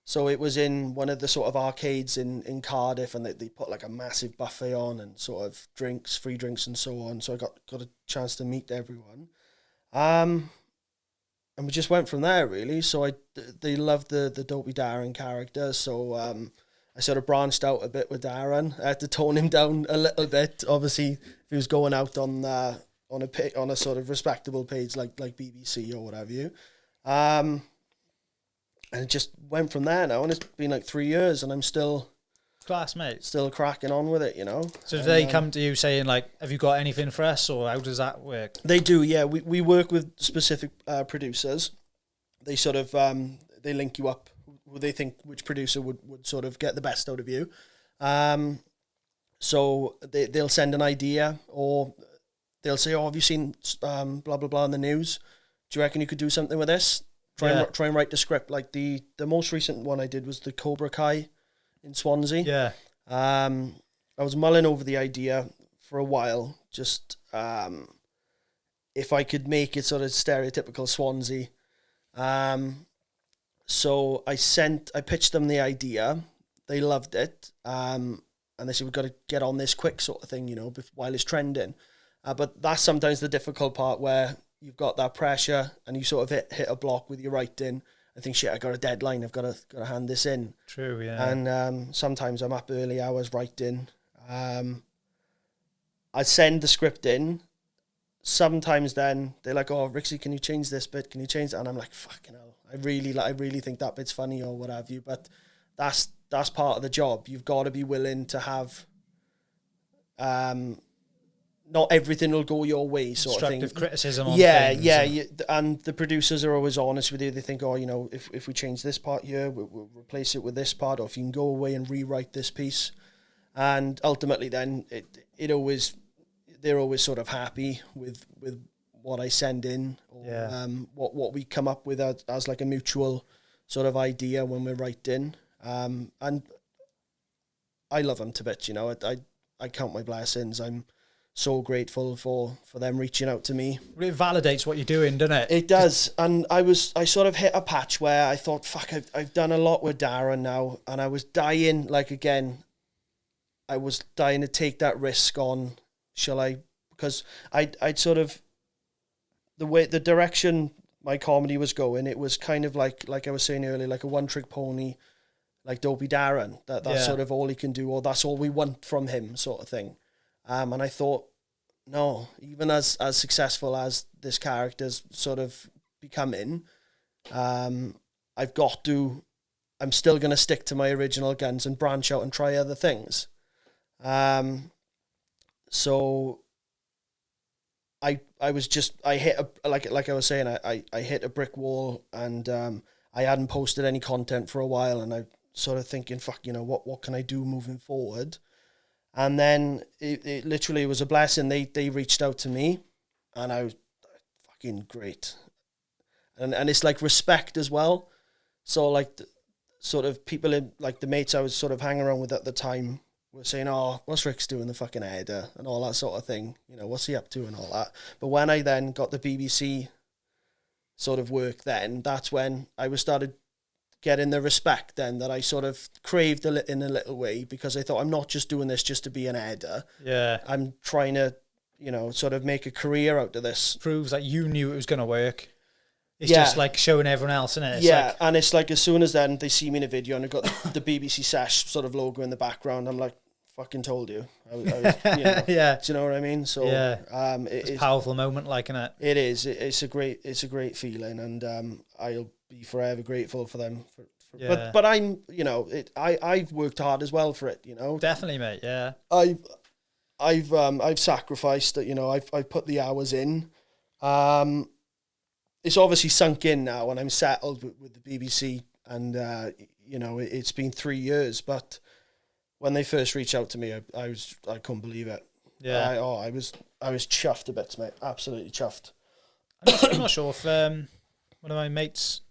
So it was in one of the sort of arcades in Cardiff, and they put like a massive buffet on and sort of drinks, free drinks and so on. So I got a chance to meet everyone. And we just went from there, really. So they loved the Dopey Darren character. So I sort of branched out a bit with Darren. I had to tone him down a little bit. Obviously, if he was going out on a sort of respectable page like BBC or whatever you. And it just went from there now, and it's been like 3 years, and I'm still classmate, still cracking on with it, you know. So do they come to you saying like, "Have you got anything for us?" or how does that work? They do, yeah. We work with specific producers. They sort of they link you up who they think which producer would sort of get the best out of you. So they'll send an idea, or they'll say, "Oh, have you seen blah blah blah in the news? Do you reckon you could do something with this?" Try and write the script. Like the most recent one I did was the Cobra Kai in Swansea. Yeah. I was mulling over the idea for a while, just if I could make it sort of stereotypical Swansea. So I pitched them the idea. They loved it. And they said, we've got to get on this quick sort of thing, you know, while it's trending. But that's sometimes the difficult part, where you've got that pressure and you sort of hit a block with your writing. I think, shit, I got a deadline. I've got to hand this in. True, yeah. And sometimes I'm up early hours writing. I send the script in. Sometimes then they're like, "Oh, Rixie, can you change this bit? Can you change that?" And I'm like, "Fucking hell, I really think that bit's funny," or what have you. But that's part of the job. You've got to be willing to have. Not everything will go your way, sort of thing. Constructive criticism on things. And the producers are always honest with you. They think, "Oh, you know, if we change this part here, we'll replace it with this part, or if you can go away and rewrite this piece." And ultimately, then they're always sort of happy with what I send in, or what we come up with as like a mutual sort of idea when we're writing. And I love them to bits, you know. I count my blessings. I'm so grateful for them reaching out to me. It validates what you're doing, doesn't it? It does. And I sort of hit a patch where I thought, fuck, I've done a lot with Darren now, and I was dying, like, again, I was dying to take that risk on, because I'd sort of, the direction my comedy was going, it was kind of like I was saying earlier, like a one-trick pony, like Dopey Darren, that's sort of all he can do, or that's all we want from him, sort of thing. And I thought, no, even as successful as this character's sort of becoming, I'm still going to stick to my original guns and branch out and try other things. So I hit like I was saying, I hit a brick wall, and I hadn't posted any content for a while, and I sort of thinking, fuck, you know, what can I do moving forward? And then it literally was a blessing. They reached out to me, and I was fucking great. And it's like respect as well. So like sort of people in, like the mates I was sort of hanging around with at the time were saying, "Oh, what's Rick's doing, the fucking editor," and all that sort of thing. You know, what's he up to and all that. But when I then got the BBC sort of work, then that's when I started getting the respect then that I sort of craved in a little way, because I thought, I'm not just doing this just to be an editor. Yeah. I'm trying to, you know, sort of make a career out of this. Proves that you knew it was going to work. It's just like showing everyone else, isn't it? It's and it's like as soon as then they see me in a video and I've got the BBC Sesh sort of logo in the background, I'm like, fucking told you. I was, you know, yeah. Do you know what I mean? So it's a powerful moment, like, isn't it? It is. It's a great feeling, and I'll be forever grateful for them. But I'm, you know, I've worked hard as well for it, you know. Definitely, mate. Yeah. I've sacrificed that, you know. I've put the hours in. It's obviously sunk in now, and I'm settled with the BBC, and you know, it's been 3 years. But when they first reached out to me, I couldn't believe it. Yeah. I was chuffed a bit, mate. Absolutely chuffed. I'm not sure if one of my mates,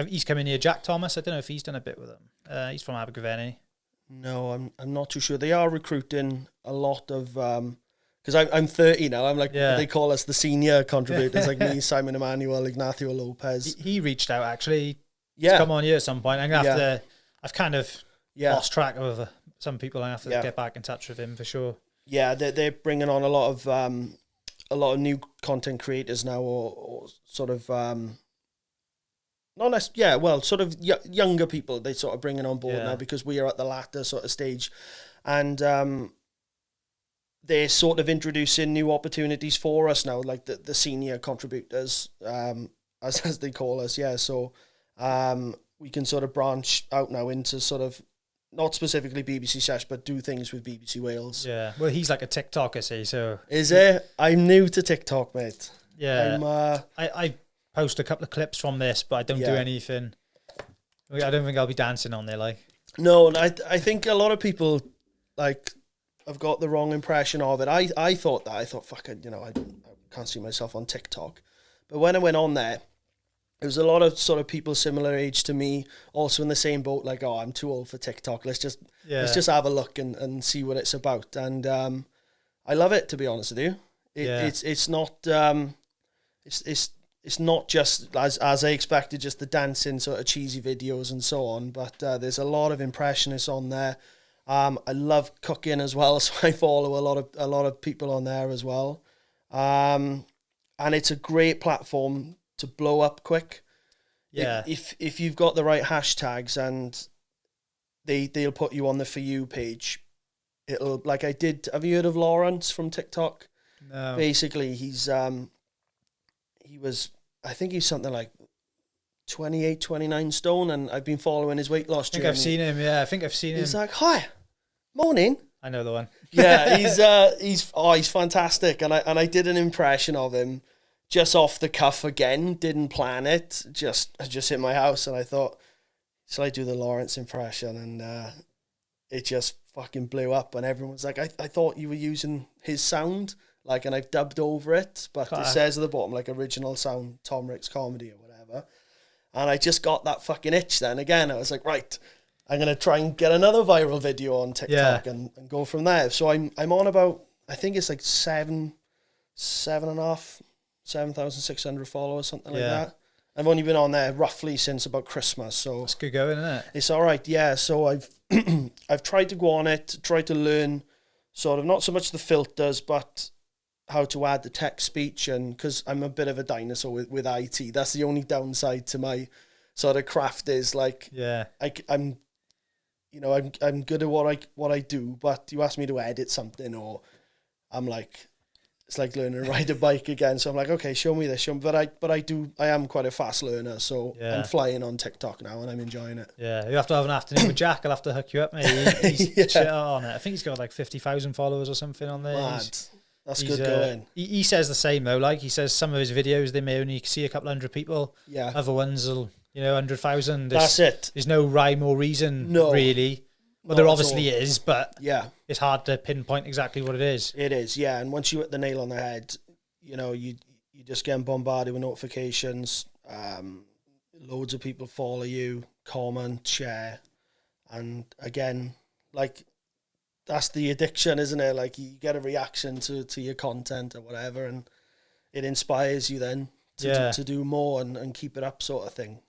he's come in here, Jack Thomas. I don't know if he's done a bit with him. He's from Abergavenny. No, I'm not too sure. They are recruiting a lot of because I'm 30 now. I'm like they call us the senior contributors, like me, Simon Emmanuel, Ignacio Lopez. He reached out actually to come on here at some point. I'm gonna have to. I've kind of lost track of some people. I have to get back in touch with him for sure. Yeah, they're bringing on a lot of new content creators now, or sort of not necessarily, sort of younger people. They sort of bringing on board now because we are at the latter sort of stage, and they're sort of introducing new opportunities for us now, like the senior contributors, as they call us. Yeah, so we can sort of branch out now into sort of not specifically BBC Sesh, but do things with BBC Wales. Yeah, well, he's like a TikToker, see, so... Is it? I'm new to TikTok, mate. Yeah, I post a couple of clips from this, but I don't do anything. I don't think I'll be dancing on there, like... No, and I think a lot of people, like... I've got the wrong impression of it. I thought, fuck it, I can't see myself on TikTok. But when I went on there was a lot of sort of people similar age to me, also in the same boat, like, oh, I'm too old for TikTok. Let's just have a look and see what it's about. And I love it, to be honest with you. It's not it's not just as I expected, just the dancing sort of cheesy videos and so on. But there's a lot of impressionists on there. I love cooking as well, so I follow a lot of people on there as well. And it's a great platform to blow up quick. Yeah. If you've got the right hashtags and they'll put you on the For You page, it'll, like I did. Have you heard of Lawrence from TikTok? No. Basically, he was, I think he's something like 28, 29 stone, and I've been following his weight loss journey. I think I've seen him. He's like, hi, morning. I know the one. Yeah, he's fantastic, and I did an impression of him just off the cuff again. Didn't plan it. Just in my house, and I thought, shall I do the Lawrence impression? And it just fucking blew up, and everyone was like, I thought you were using his sound, like, and I've dubbed over it, but it says at the bottom like original sound, Tom Rick's comedy or whatever. And I just got that fucking itch then again. I was like, right, I'm going to try and get another viral video on TikTok and go from there. So I'm on about, I think it's like 7,600 followers, something like that. I've only been on there roughly since about Christmas. So it's good going, isn't it? It's all right, yeah. So I've I've tried to go on it, try to learn sort of not so much the filters, but how to add the text speech, and because I'm a bit of a dinosaur with IT, that's the only downside to my sort of craft is like, I'm good at what I do, but you ask me to edit something, or I'm like, it's like learning to ride a bike again. So I'm like, okay, show me this, but I am quite a fast learner, so I'm flying on TikTok now and I'm enjoying it. Yeah, you have to have an afternoon with Jack. I'll have to hook you up, mate. He's shit on it. I think he's got like 50,000 followers or something on there. Mad. That's good going. He says the same though. Like he says, some of his videos they may only see a couple hundred people. Yeah. Other ones will 100,000. That's it. There's no rhyme or reason really. Well, there obviously is, but it's hard to pinpoint exactly what it is. It is, yeah. And once you hit the nail on the head, you just get bombarded with notifications. Loads of people follow you, comment, share, and again, like, that's the addiction, isn't it? Like, you get a reaction to your content or whatever, and it inspires you then to do more and keep it up, sort of thing.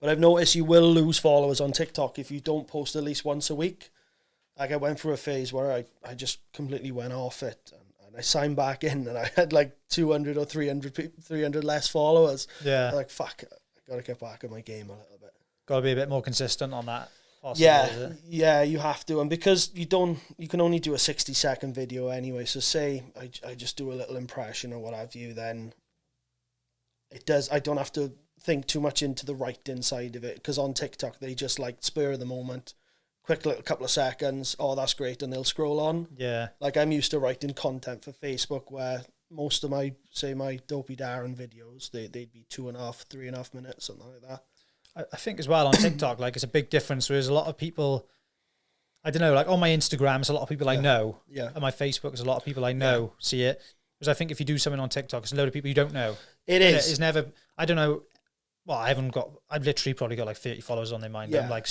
But I've noticed you will lose followers on TikTok if you don't post at least once a week. Like, I went through a phase where I just completely went off it, and I signed back in, and I had like 200 or 300 less followers. Yeah. I'm like, fuck, I got to get back in my game a little bit. Got to be a bit more consistent on that. Possibly, yeah, you have to, and because you can only do a 60-second video anyway. So say I just do a little impression or what have you, then I don't have to think too much into the writing side of it, because on TikTok they just like spur of the moment, quick little couple of seconds, oh that's great, and they'll scroll on. Yeah, like I'm used to writing content for Facebook where most of my Dopey Darren videos they'd be 2.5, 3.5 minutes, something like that. I think as well on TikTok, like, it's a big difference. There's a lot of people, I don't know, like on my Instagram, there's a lot of people I know. Yeah. On my Facebook, there's a lot of people I know see it. Because I think if you do something on TikTok, it's a load of people you don't know. It is. It's never, I don't know, well, I've literally probably got like 30 followers on their mind. I'm like,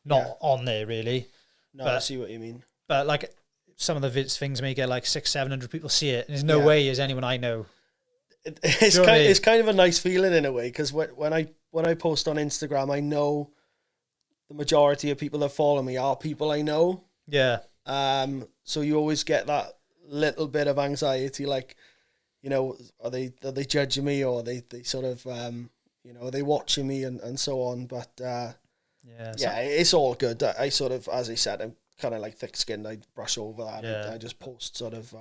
not on there really. No, but, I see what you mean. But like some of the things may get like 600-700 people see it. And there's no way is anyone I know. It's kind of a nice feeling in a way, because when I post on Instagram, I know the majority of people that follow me are people I know. Yeah. So you always get that little bit of anxiety, like, you know, are they judging me, or they sort of you know, are they watching me and so on. But it's all good. I sort of, as I said, I'm kind of like thick-skinned. I brush over that. Yeah. I just post sort of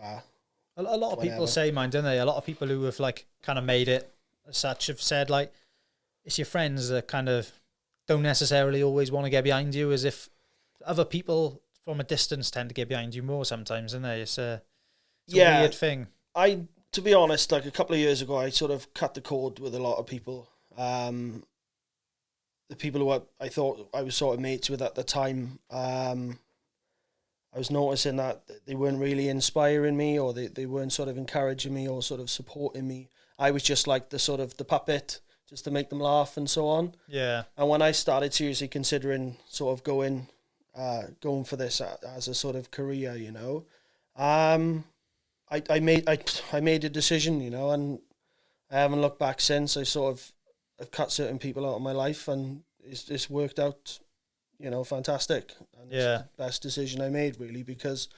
a lot of people say mine, don't they? A lot of people who have like kind of made it as such have said like it's your friends that kind of don't necessarily always want to get behind you, as if other people from a distance tend to get behind you more sometimes, don't they? It's a weird thing. To be honest, like a couple of years ago, I sort of cut the cord with a lot of people. The people who I thought I was sort of mates with at the time, I was noticing that they weren't really inspiring me, or they weren't sort of encouraging me or sort of supporting me. I was just like the puppet, just to make them laugh and so on. Yeah. And when I started seriously considering sort of going for this as a sort of career, you know, I made a decision, you know, and I haven't looked back since. I've cut certain people out of my life, and it's worked out, you know, fantastic. And it's the best decision I made, really, because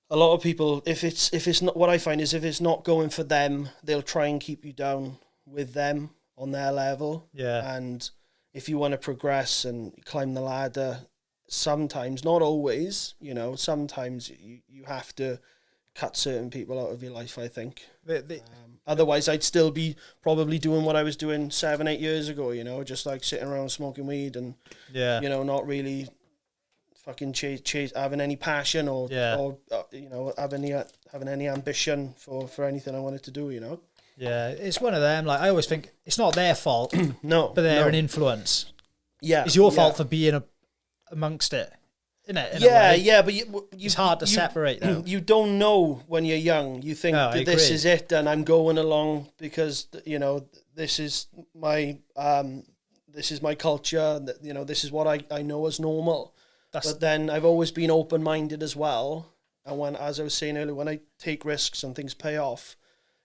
a lot of people, if it's not, what I find is if it's not going for them, they'll try and keep you down with them on their level. Yeah. And if you want to progress and climb the ladder, sometimes, not always, you know, sometimes you have to cut certain people out of your life, I think. Otherwise, I'd still be probably doing what I was doing 7-8 years ago, you know, just like sitting around smoking weed and, you know, not really fucking having any passion or you know, having any ambition for anything I wanted to do, you know. Yeah, it's one of them. Like, I always think it's not their fault. No, but they're an influence. Yeah, it's your fault for being amongst it. Isn't it? But it's hard to separate though. You don't know when you're young. You think this is it, and I'm going along because, you know, this is my culture. You know, this is what I know as normal. But then I've always been open-minded as well. And as I was saying earlier, when I take risks and things pay off,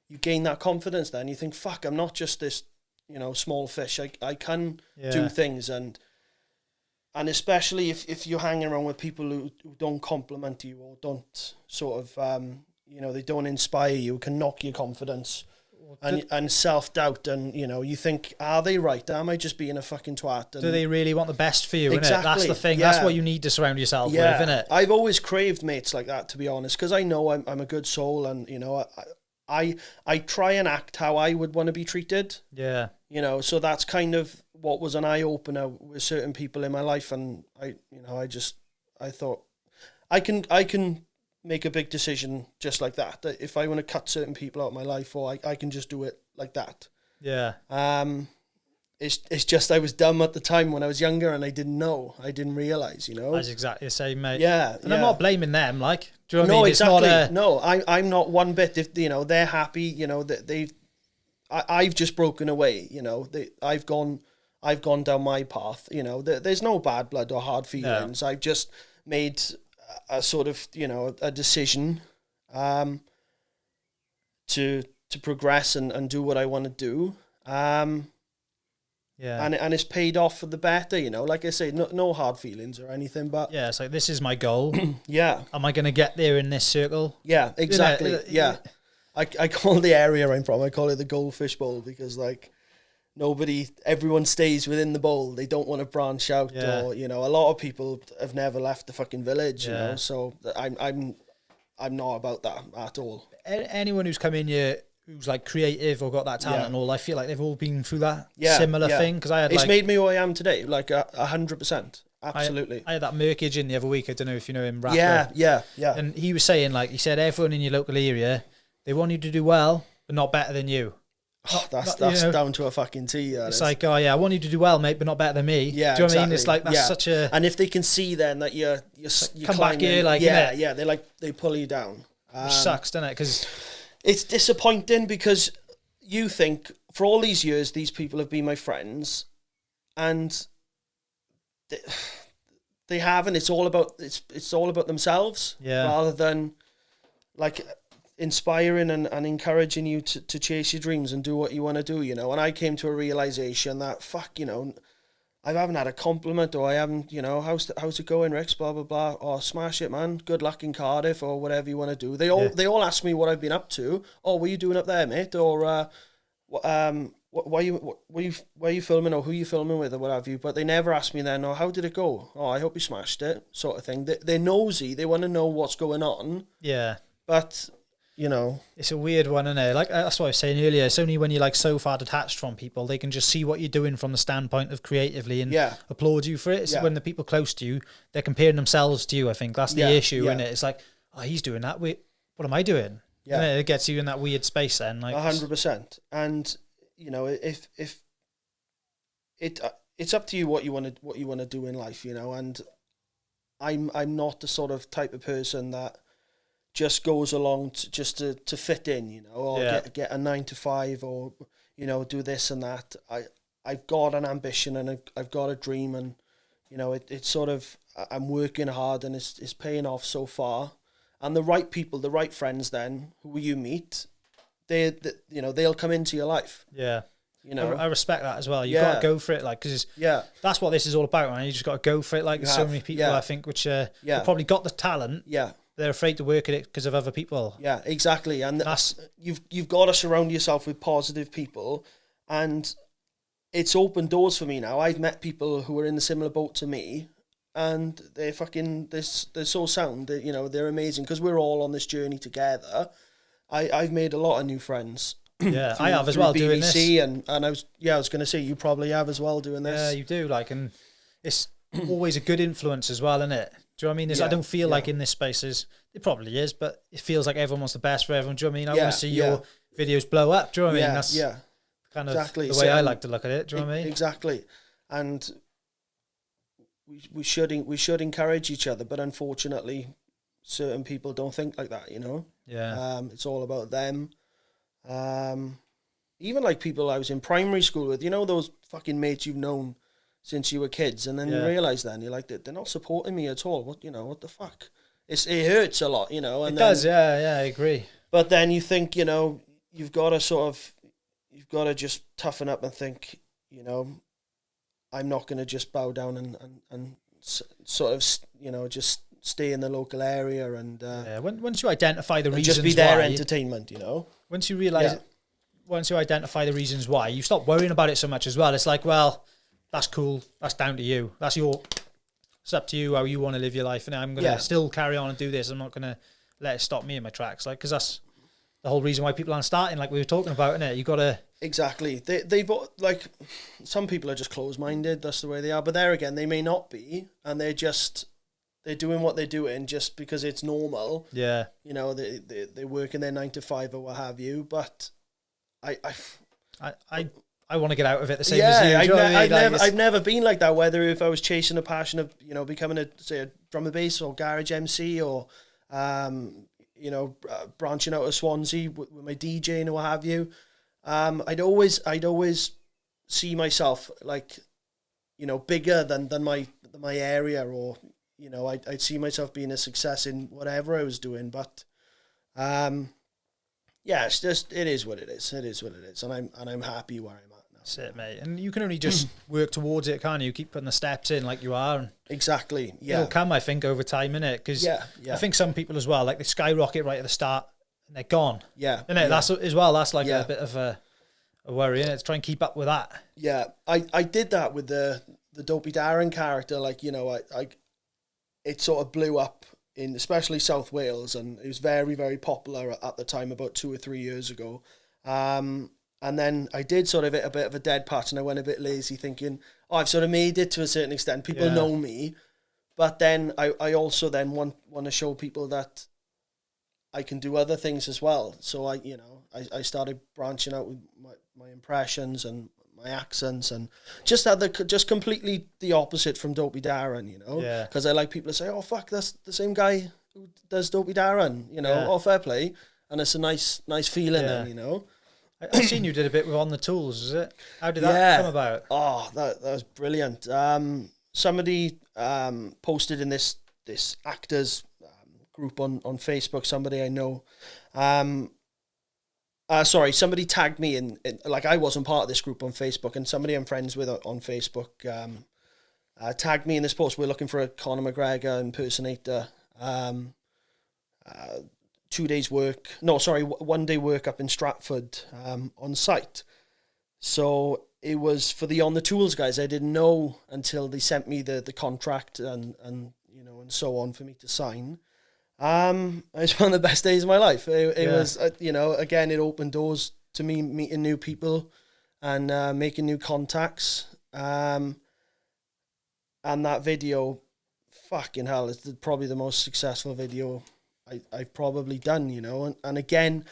you gain that confidence. Then you think, "Fuck, I'm not just this, you know, small fish. I can do things." And especially if you're hanging around with people who don't compliment you or don't sort of, you know, they don't inspire you, can knock your confidence and self-doubt. And, you know, you think, are they right? Am I just being a fucking twat? And do they really want the best for you? Exactly. Innit? That's the thing. Yeah. That's what you need to surround yourself with, innit? I've always craved mates like that, to be honest, because I know I'm a good soul, and, you know, I try and act how I would want to be treated. Yeah. You know, so that's kind of what was an eye-opener with certain people in my life. And I thought I can make a big decision just like that. If I want to cut certain people out of my life, or I can just do it like that. Yeah. It's just I was dumb at the time when I was younger, and I didn't know. I didn't realise, you know. That's exactly the same, mate. Yeah. And I'm not blaming them, like, do you know what I mean? No, exactly. It's not no, I'm not one bit. If, you know, they're happy, you know, I've just broken away, you know. I've gone down my path, you know. There's no bad blood or hard feelings. No. I've just made a sort of, you know, a decision to progress and do what I want to do. Yeah. And it's paid off for the better, you know. Like I say, no hard feelings or anything, but yeah, it's like, this is my goal. Yeah. Am I going to get there in this circle? Yeah, exactly. Yeah. I call the area I'm from, I call it the Goldfish Bowl, because, like, everyone stays within the bowl. They don't want to branch out, or, you know, a lot of people have never left the fucking village, you know. So I'm not about that at all. Anyone who's come in here who's like creative or got that talent and all, I feel like they've all been through that similar thing. Because it's made me who I am today, like 100%. Absolutely. I had that Merkage in the other week. I don't know if you know him, rapper. Yeah. And he was saying, like, he said, everyone in your local area, they want you to do well, but not better than you. That's down to a fucking T. It's like, oh yeah, I want you to do well, mate, but not better than me. Yeah, do you know exactly. what I mean? It's like, that's such a... And if they can see then that you're come back here, like, they pull you down. Which sucks, doesn't it? Because it's disappointing, because you think for all these years these people have been my friends, and they haven't. It's all about themselves, rather than like inspiring and encouraging you to chase your dreams and do what you want to do, you know. And I came to a realization that you know, I haven't had a compliment, or I haven't, you know, how's it going, Rex, blah blah blah, or smash it, man, good luck in Cardiff, or whatever you want to do. They all ask me what I've been up to. Oh, what are you doing up there, mate? Or why are you filming, or who are you filming with, or what have you? But they never ask me then, oh, how did it go? Oh, I hope you smashed it, sort of thing. They're nosy. They want to know what's going on. Yeah. But, you know, it's a weird one, isn't it? Like, that's what I was saying earlier. It's only when you're like so far detached from people, they can just see what you're doing from the standpoint of creatively and applaud you for it. It's when the people close to you, they're comparing themselves to you. I think that's the issue, isn't it? It's like, oh, he's doing that. What am I doing? Yeah. And it gets you in that weird space then. Like 100%. And, you know, if it's up to you what you want to do in life, you know. And I'm not the sort of type of person that just goes along to fit in, you know, or get a 9 to 5, or, you know, do this and that. I've got an ambition, and I've got a dream, and, you know, it's sort of, I'm working hard, and it's paying off so far. And the right people, the right friends then, who you meet, you know, they'll come into your life. Yeah. You know, I respect that as well. You've got to go for it, like, because that's what this is all about, man. You just got to go for it. Like, there's so many people, I think, which have probably got the talent. Yeah. They're afraid to work at it because of other people. Yeah, exactly. And you've got to surround yourself with positive people, and it's opened doors for me now. I've met people who are in the similar boat to me, and they're so sound. You know, they're amazing, because we're all on this journey together. I've made a lot of new friends. Yeah, I have as well BBC, doing this. And I was going to say, you probably have as well doing this. Yeah, you do. Like, and it's always a good influence as well, isn't it? Do you know what I mean? I don't feel like in this space it probably is, but it feels like everyone wants the best for everyone. Do you know what I mean? I want to see your videos blow up. Do you know what I mean? That's kind of exactly the way I like to look at it. Do you know what I mean? Exactly. And we should encourage each other, but unfortunately, certain people don't think like that, you know? Yeah. It's all about them. Even like people I was in primary school with, you know, those fucking mates you've known since you were kids, and then you realise then, you're like, they're not supporting me at all. What the fuck? It hurts a lot, you know. And it does, I agree. But then you think, you know, you've got to just toughen up and think, you know, I'm not going to just bow down and sort of, you know, just stay in the local area and once you identify the reasons, just be their entertainment, you know. Once you realise it, once you identify the reasons why, you stop worrying about it so much as well. It's like, well, that's cool. That's down to you. It's up to you how you want to live your life. And I'm going to still carry on and do this. I'm not going to let it stop me in my tracks. Like, because that's the whole reason why people aren't starting, like we were talking about, isn't it? You got to... Exactly. They've like, some people are just closed-minded. That's the way they are. But there again, they may not be. And they're doing what they're doing just because it's normal. Yeah. You know, they work in their 9 to 5 or what have you. But I want to get out of it the same as you. I've never been like that, whether if I was chasing a passion of, you know, becoming a drum and bass or garage MC, or, you know, branching out of Swansea with my DJing or what have you. I'd always see myself like, you know, bigger than my area, or, you know, I'd see myself being a success in whatever I was doing. But, it's just, it is what it is. It is what it is. And I'm happy where I'm at. That's it, mate. And you can only just work towards it, can't you? Keep putting the steps in like you are. And exactly, yeah. It'll come, I think, over time, innit? Because I think some people as well, like they skyrocket right at the start and they're gone. Yeah. Innit? Yeah. That's as well, that's like a bit of a worry, innit? To try and keep up with that. Yeah. I did that with the Dopey Darren character. Like, you know, it sort of blew up in especially South Wales, and it was very, very popular at the time, about 2 or 3 years ago. And then I did sort of hit a bit of a dead patch, and I went a bit lazy, thinking, oh, I've sort of made it to a certain extent. People know me. But then I also then want to show people that I can do other things as well. So I started branching out with my impressions and my accents, and just completely the opposite from Dopey Darren, you know? Yeah. Because I like people to say, oh, fuck, that's the same guy who does Dopey Darren, you know? Oh, fair play. And it's a nice feeling then, you know? I've seen you did a bit with On the Tools, is it? How did that come about? Oh, that was brilliant. somebody posted in this actors group on Facebook, somebody I know, somebody tagged me in, like I wasn't part of this group on Facebook, and somebody I'm friends with on Facebook tagged me in this post. We're looking for a Conor McGregor impersonator. 2 days work. No, sorry, 1 day work up in Stratford on site. So it was for the On the Tools guys. I didn't know until they sent me the contract and so on for me to sign. It was one of the best days of my life. It was, again, it opened doors to me meeting new people and making new contacts. And that video, fucking hell, is probably the most successful video I've probably done, and again,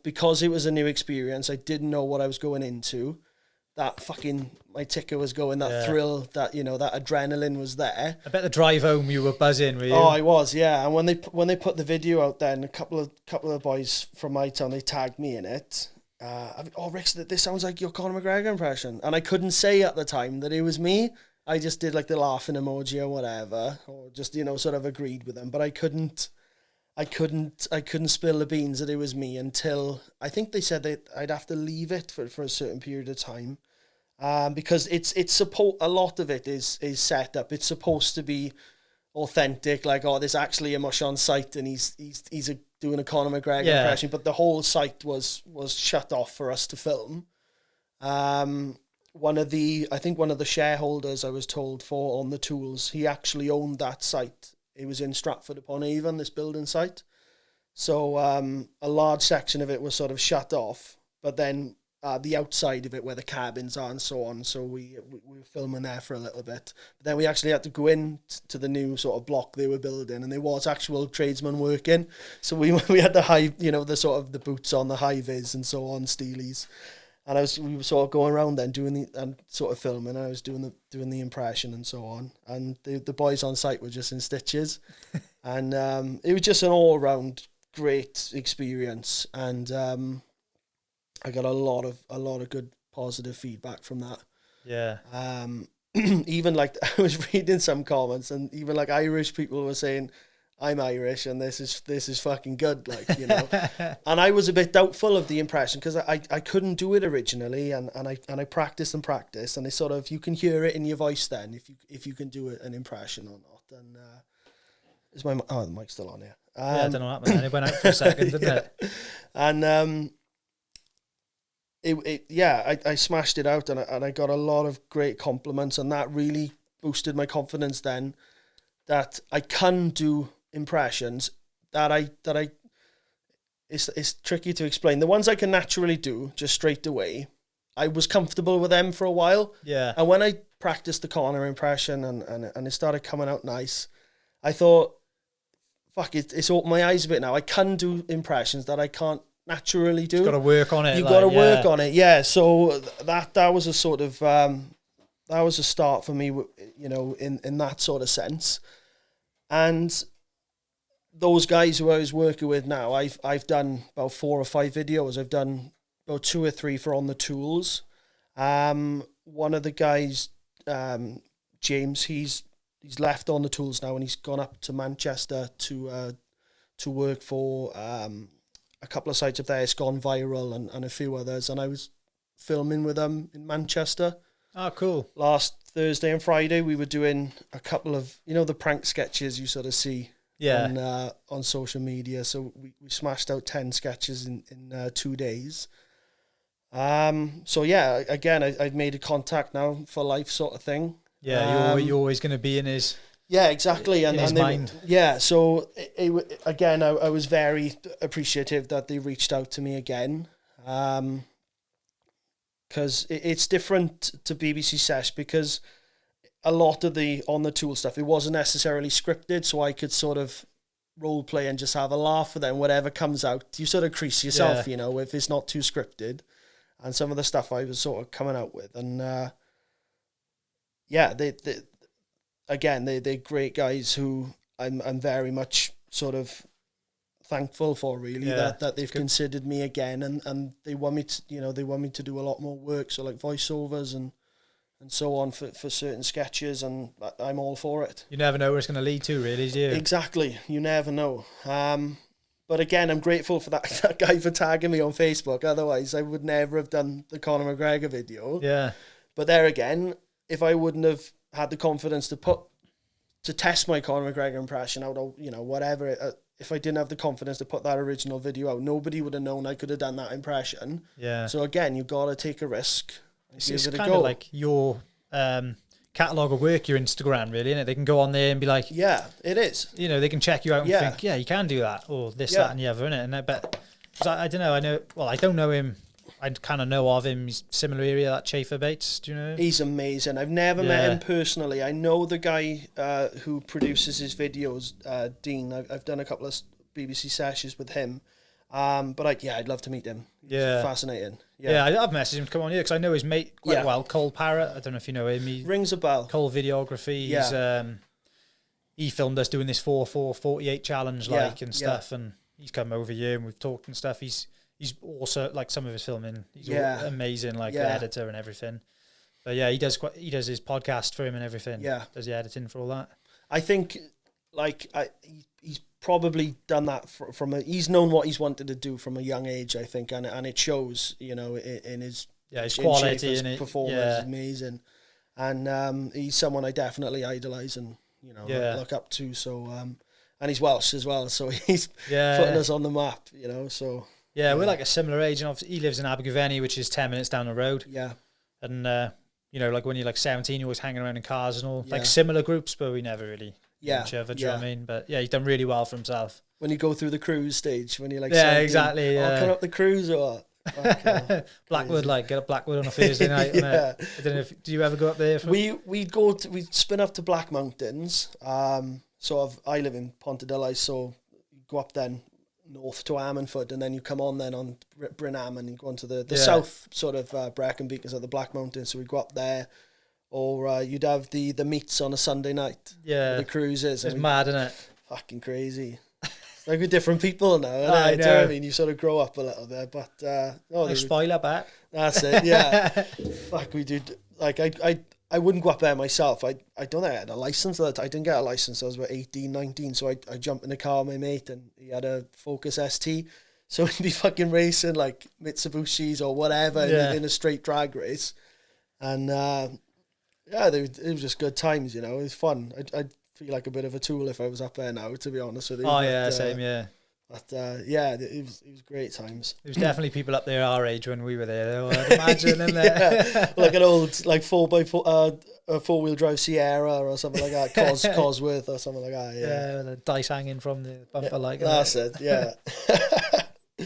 because it was a new experience, I didn't know what I was going into. That fucking, my ticker was going, that thrill, that, that adrenaline was there. I bet the drive home you were buzzing, were you? Oh, I was, yeah. And when they put the video out then, a couple of boys from my town, they tagged me in it. Rick, this sounds like your Conor McGregor impression. And I couldn't say at the time that it was me. I just did like the laughing emoji or whatever, or just, sort of agreed with them. But I couldn't spill the beans that it was me until I think they said that I'd have to leave it for a certain period of time, because it's a lot of it is set up. It's supposed to be authentic, like, there's actually a mush on site and he's doing a Conor McGregor impression, but the whole site was shut off for us to film. One of the shareholders, I was told, for On the Tools, he actually owned that site. It was in Stratford upon Avon, this building site. So a large section of it was sort of shut off, but then the outside of it where the cabins are and so on. So we were filming there for a little bit. But then we actually had to go in to the new sort of block they were building, and there was actual tradesmen working. So we had the high, the sort of the boots on, the high vis and so on, steelies. And we were sort of going around then and sort of filming. And I was doing the impression and so on. And the boys on site were just in stitches, and it was just an all round great experience. And I got a lot of good positive feedback from that. Yeah. Even like I was reading some comments, and even like Irish people were saying, I'm Irish and this is fucking good, like, and I was a bit doubtful of the impression because I couldn't do it originally, and I practiced and they sort of, you can hear it in your voice then if you can do an impression or not. And is the mic's still on here? I don't know what happened. It went out for a second, didn't it? And I smashed it out, and I got a lot of great compliments, and that really boosted my confidence then that I can do impressions it's tricky to explain. The ones I can naturally do just straight away, I was comfortable with them for a while. Yeah. And when I practiced the Conor impression and it started coming out nice, I thought, fuck it, it's opened my eyes a bit now. I can do impressions that I can't naturally do. You've got to work on it. You've got to work on it, yeah. So that was a sort of that was a start for me, in that sort of sense. And those guys who I was working with now, I've done about 4 or 5 videos. I've done about 2 or 3 for On the Tools. One of the guys, James, he's left On the Tools now, and he's gone up to Manchester to work for a couple of sites up there. It's gone viral, and a few others. And I was filming with them in Manchester. Oh, cool. Last Thursday and Friday, we were doing a couple of, the prank sketches you sort of see on social media. So we smashed out 10 sketches in 2 days. So yeah, again, I've made a contact now for life sort of thing. Yeah, you're always going to be in his... Yeah, exactly. In his mind. Yeah, so again, I was very appreciative that they reached out to me again. Because it's different to BBC Sesh, because a lot of the On the Tool stuff, it wasn't necessarily scripted, so I could sort of role play and just have a laugh, and then whatever comes out, you sort of crease yourself, if it's not too scripted. And some of the stuff I was sort of coming out with, and they're great guys who I'm very much sort of thankful for, really, that they've considered me again, and they want me to do a lot more work, so like voiceovers and and so on for certain sketches, and I'm all for it. You never know where it's going to lead to, really, do you? Exactly. You never know. But again, I'm grateful for that guy for tagging me on Facebook. Otherwise, I would never have done the Conor McGregor video. Yeah. But there again, if I wouldn't have had the confidence to test my Conor McGregor impression out, or whatever, if I didn't have the confidence to put that original video out, nobody would have known I could have done that impression. Yeah. So again, you got to take a risk. It's kind of like your catalogue of work, your Instagram, really, isn't it? They can go on there and be like, yeah, it is. They can check you out and think, yeah, you can do that, or this, that, and the other, innit? And I bet, I don't know, I don't know him. I kind of know of him. He's similar area, that Chafer Bates. Do you know him? He's amazing. I've never met him personally. I know the guy who produces his videos, Dean. I've done a couple of BBC sessions with him. But I'd love to meet him. Yeah. Fascinating. Yeah, I've messaged him to come on here because I know his mate quite well, Cole Parrott. I don't know if you know him. He rings a bell. Cole Videography. He's, he filmed us doing this 4-4-48 challenge and stuff, and he's come over here and we've talked and stuff. He's also, like, some of his filming, he's amazing, like the editor and everything. But yeah, he does his podcast for him and everything. Yeah, does the editing for all that. I think he's probably done that he's known what he's wanted to do from a young age, I think, and it shows, in his quality and performance is amazing, and he's someone I definitely idolise and look up to. So and he's Welsh as well, so he's putting us on the map, So we're like a similar age, and obviously he lives in Abergavenny, which is 10 minutes down the road. Yeah, and like when you're like 17, you're always hanging around in cars and all, like similar groups, but we never really. Each other, do you know what I mean? But yeah, he's done really well for himself. When you go through the cruise stage, when you're like, exactly. I'll come up the cruise or what? Blackwood, get up Blackwood on a Thursday night. I don't know do you ever go up there? We'd spin up to Black Mountains. I live in Pontedilla, so you go up then north to Ammanford, and then you come on Bryn Am, and you go on to the south sort of Brecon Beacons of the Black Mountains. So we go up there. Or you'd have the meets on a Sunday night. Yeah. The cruises. It's mad, isn't it? Fucking crazy. It's like we're different people now. I know. Do you know what I mean? You sort of grow up a little bit. But, spoiler back. That's it, yeah. Fuck, we do. Like, I wouldn't go up there myself. I don't think I had a license. I didn't get a license. I was about 18, 19. So I jumped in the car with my mate, and he had a Focus ST. So we'd be fucking racing, like, Mitsubishis or whatever in a straight drag race. And, it was just good times, It was fun. I'd feel like a bit of a tool if I was up there now, to be honest with you. Oh, same, yeah. But, it was great times. There was definitely people up there our age when we were there, though, I'd imagine, in there. Like an old, 4x4, a 4-wheel drive Sierra or something like that, Cosworth or something like that, yeah. The dice hanging from the bumper, That's it, yeah.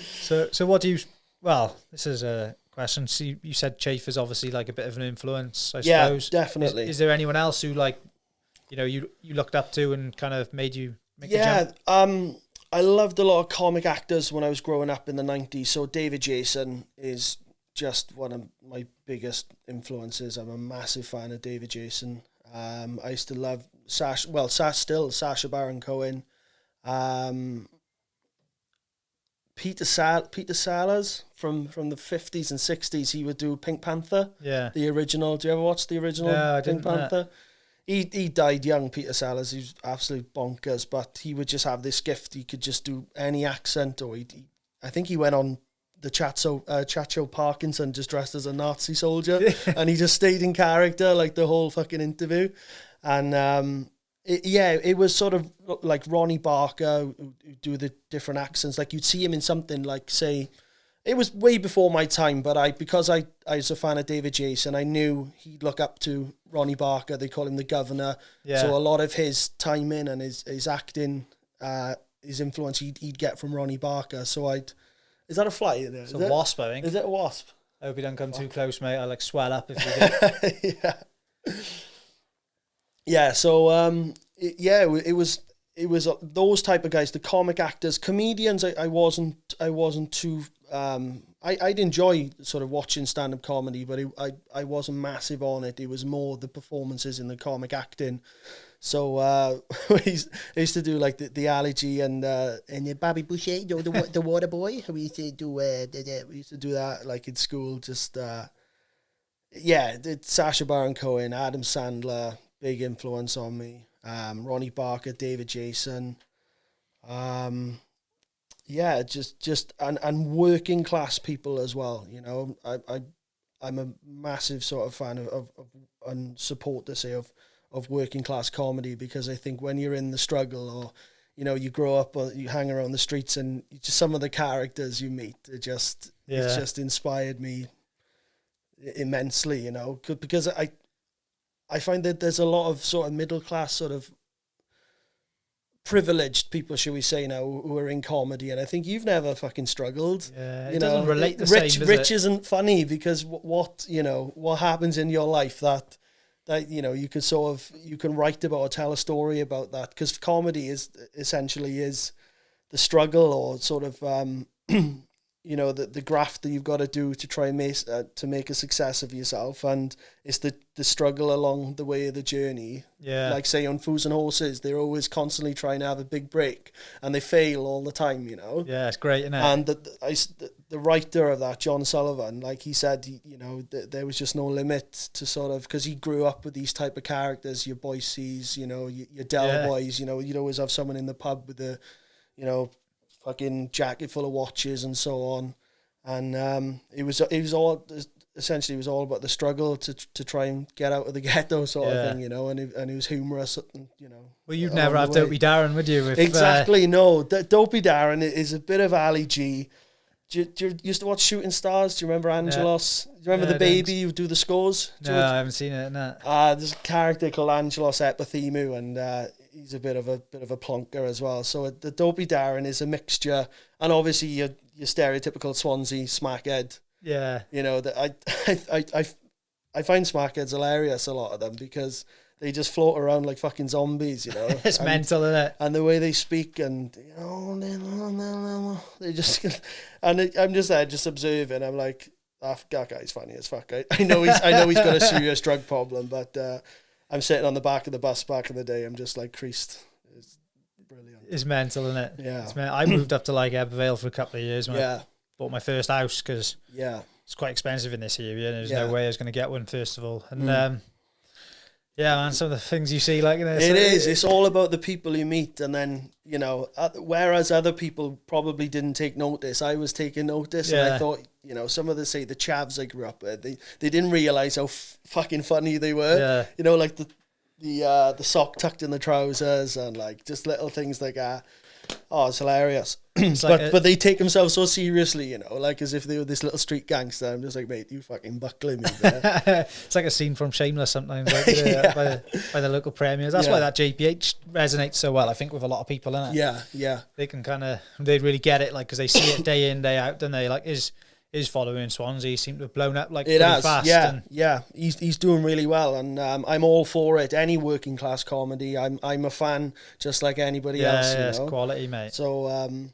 So what do you... Well, this is a... question. So you said Chafer's obviously like a bit of an influence, I suppose. Yeah, definitely. Is there anyone else who you looked up to and kind of made you make a jump? I loved a lot of comic actors when I was growing up in the 90s. So David Jason is just one of my biggest influences. I'm a massive fan of David Jason. I used to love Sacha Baron Cohen. Peter Sellers from the 50s and 60s, he would do Pink Panther. Yeah. The original. Do you ever watch the original Pink Panther? He died young, Peter Sellers. He was absolute bonkers, but he would just have this gift. He could just do any accent, or I think he went on the Chacho Parkinson just dressed as a Nazi soldier, and he just stayed in character like the whole fucking interview. And it was sort of like Ronnie Barker who do the different accents. Like you'd see him in something like, say, it was way before my time, but because I was a fan of David Jason, I knew he'd look up to Ronnie Barker. They call him the Governor. Yeah. So a lot of his timing and his acting, his influence he'd get from Ronnie Barker. So is that a fly in there? It's a wasp, I think. Is it a wasp? I hope you don't come too close, mate. I swell up if you do. Yeah, so it was those type of guys, the comic actors, comedians. I wasn't too. I'd enjoy sort of watching stand-up comedy, but I wasn't massive on it. It was more the performances in the comic acting. So I used to do like the allergy and the Bobby Boucher, the water boy. We used to do we used to do that like in school. Just yeah, Sacha Baron Cohen, Adam Sandler, big influence on me. Ronnie Barker, David Jason. Yeah, just and working class people as well. You know, I'm a massive sort of fan of and supporter, say, of working class comedy, because I think when you're in the struggle, or you know, you grow up or you hang around the streets, and just some of the characters you meet, it's just inspired me immensely, you know, because I find that there's a lot of sort of middle class, sort of privileged people, shall we say, now, who are in comedy, and I think you've never fucking struggled. Yeah, you it know, doesn't relate the rich, same, does rich it? isn't funny, because what you know, what happens in your life that you know, you could sort of, you can write about or tell a story about that, because comedy is essentially the struggle, or sort of you know, the graft that you've got to do to try and make a success of yourself, and it's the struggle along the way of the journey. Yeah, Like, say, on Fools and Horses, they're always constantly trying to have a big break, and they fail all the time, you know. yeah, it's great, isn't it? And the writer of that, John Sullivan, like he said, you know, there was just no limit to sort of, because he grew up with these type of characters, your Boyce's, you know, your Del Boys, you know, you'd always have someone in the pub with the, you know, fucking jacket full of watches and so on. And it was all, essentially, it was all about the struggle to try and get out of the ghetto, sort of thing, you know, and it was humorous, you know. Well, you'd never have Dopey Darren, would you? Exactly, no. Dopey Darren is a bit of Ali G. Do you used to watch Shooting Stars? Do you remember Angelos? Do you remember the baby who do the scores? No, I haven't seen it. No. There's a character called Angelos Epithemu, and he's a bit of a plonker as well. So the Dopey Darren is a mixture, and obviously your stereotypical Swansea smackhead. Yeah. You know, that I find smackheads hilarious, a lot of them, because they just float around like fucking zombies, you know. It's mental, isn't it? And the way they speak, and you know, they just, and I'm just there, just observing. I'm like, that guy's funny as fuck. I know he's got a serious drug problem, but I'm sitting on the back of the bus back in the day. I'm just like creased. It's brilliant. It's mental, isn't it? Yeah. I moved up to like Ebbsvale for a couple of years when I Yeah. bought my first house, because it's quite expensive in this area, and there's no way I was going to get one, first of all. And yeah, man, some of the things you see, like, it's all about the people you meet, and then, you know, whereas other people probably didn't take notice, I was taking notice, and I thought, you know, some of the chavs I grew up with, they didn't realize how fucking funny they were. Yeah. You know, like the sock tucked in the trousers, and like just little things like that. Oh, it's hilarious. But they take themselves so seriously, you know, like as if they were this little street gangster. I'm just like, mate, you fucking buckling me there. It's like a scene from Shameless sometimes, like, by the local premiers. That's why that JPH resonates so well, I think, with a lot of people, innit? Yeah. They can they really get it, like, because they see it day in, day out, don't they? Like, his following Swansea seem to have blown up like pretty fast. Yeah. He's doing really well, and I'm all for it. Any working class comedy, I'm a fan, just like anybody else. Yeah, you know? it's quality, mate. So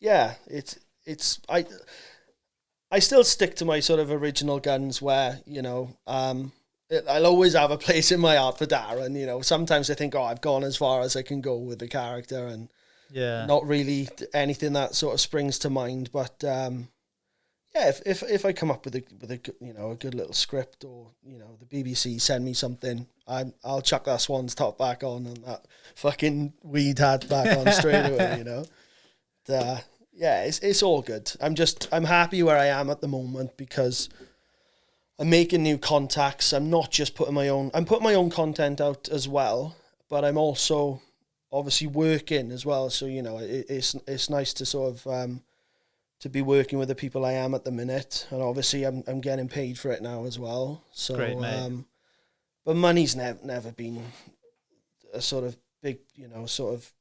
it's I still stick to my sort of original guns, where, you know, I'll always have a place in my heart for Darren. You know, sometimes I think, I've gone as far as I can go with the character, and not really anything that sort of springs to mind, but. Yeah, if I come up with a you know, a good little script, or, you know, the BBC send me something, I'll chuck that Swan's top back on and that fucking weed hat back on straight away, you know. Yeah, it's all good. I'm happy where I am at the moment, because I'm making new contacts. I'm not just putting I'm putting my own content out as well, but I'm also obviously working as well. So, you know, it's nice to sort of to be working with the people I am at the minute, and obviously I'm getting paid for it now as well. So, great, mate. But money's never been a sort of big, you know, sort of.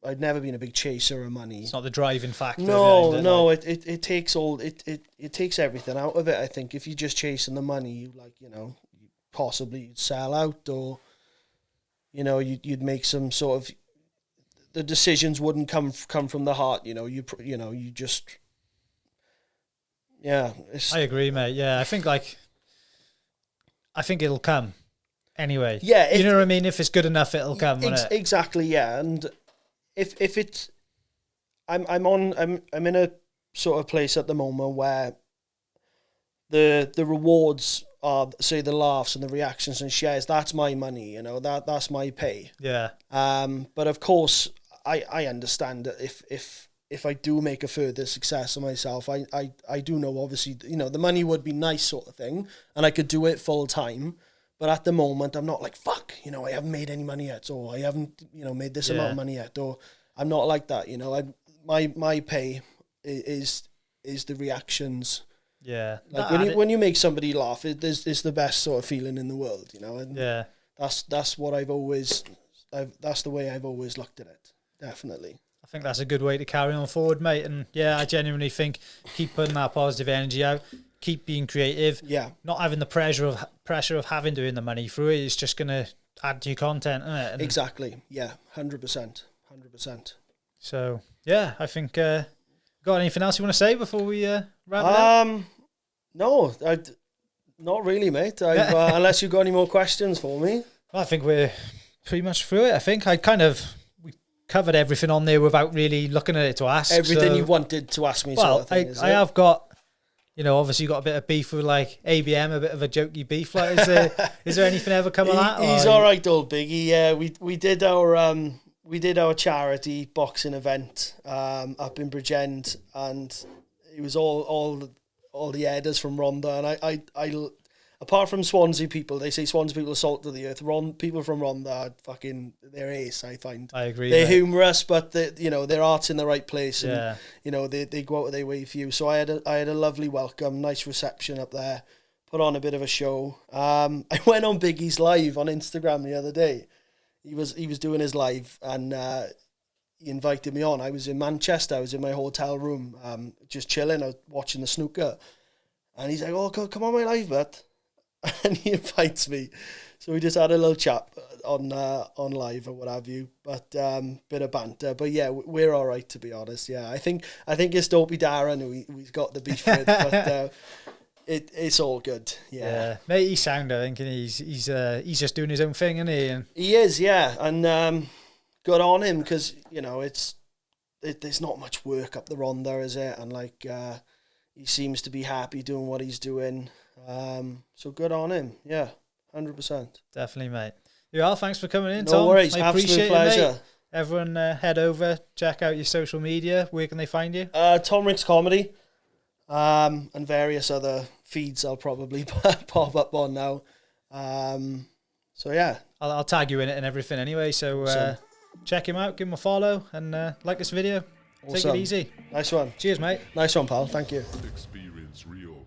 I'd never been a big chaser of money. It's not the driving factor. No, it takes it takes everything out of it. I think if you're just chasing the money, you possibly you'd sell out, or, you know, you'd make some sort of, the decisions wouldn't come from the heart. You know, you just. Yeah, I agree, mate. Yeah, I think it'll come anyway. Yeah, you know what I mean. If it's good enough, it'll come. Exactly. Yeah, and if it's, I'm in a sort of place at the moment where the rewards are, say, the laughs and the reactions and shares. That's my money, you know, that's my pay. Yeah. But of course, I understand that if I do make a further success of myself, I do know, obviously, you know, the money would be nice, sort of thing, and I could do it full time. But at the moment, I'm not like, fuck, you know, I haven't made any money yet, or I haven't, you know, made this amount of money yet, or I'm not like that, you know. My pay is the reactions. Yeah. Like when you make somebody laugh, it's the best sort of feeling in the world, you know. And yeah. That's what that's the way I've always looked at it. Definitely. I think that's a good way to carry on forward, mate. And yeah, I genuinely think keep putting that positive energy out, keep being creative. Yeah. Not having the pressure of having to earn the money through it. It's just gonna add to your content, isn't it? And exactly. Yeah. 100%. So yeah, I think. Got anything else you want to say before we wrap it up? No, not really, mate. Unless you've got any more questions for me. Well, I think we're pretty much through it. I think we covered everything on there without really looking at it to ask. Everything you wanted to ask me. Well, sort of thing, I have got, you know, obviously got a bit of beef with like ABM, a bit of a jokey beef. Like, is there anything ever come of that? He's all right, old Biggie. Yeah, we did our charity boxing event up in Bridgend, and it was all the headers from Rhondda, and I apart from Swansea people, they say Swansea people are salt of the earth. People from Rhondda are fucking, they're ace, I find. I agree. They're humorous, but their art's in the right place, and yeah. you know, they go out of their way for you. So I had a lovely welcome, nice reception up there, put on a bit of a show. I went on Biggie's live on Instagram the other day. He was doing his live, and he invited me on. I was in Manchester. I was in my hotel room, just chilling. I was watching the snooker, and he's like, "Oh, come on my live, but," and he invites me. So we just had a little chat on live or what have you. But bit of banter. But yeah, we're all right, to be honest. Yeah, I think it's Dopey Darren who he's got the beef with, but. It's all good, yeah. Mate, he's sound, I think, and he's just doing his own thing, isn't he? And he is, yeah, and good on him, because you know there's not much work up the Rhondda, is it? And like he seems to be happy doing what he's doing, so good on him, yeah, 100%. Definitely, mate. Yeah, thanks for coming in, no Tom. No worries, I absolute appreciate pleasure. It, mate. Everyone, head over, check out your social media. Where can they find you? Tom Ricks Comedy. And various other feeds I'll probably pop up on now. So yeah, I'll tag you in it and everything anyway. So awesome. Check him out, give him a follow, and like this video. Awesome. Take it easy. Nice one. Cheers, mate. Nice one, pal. Thank you. Experience real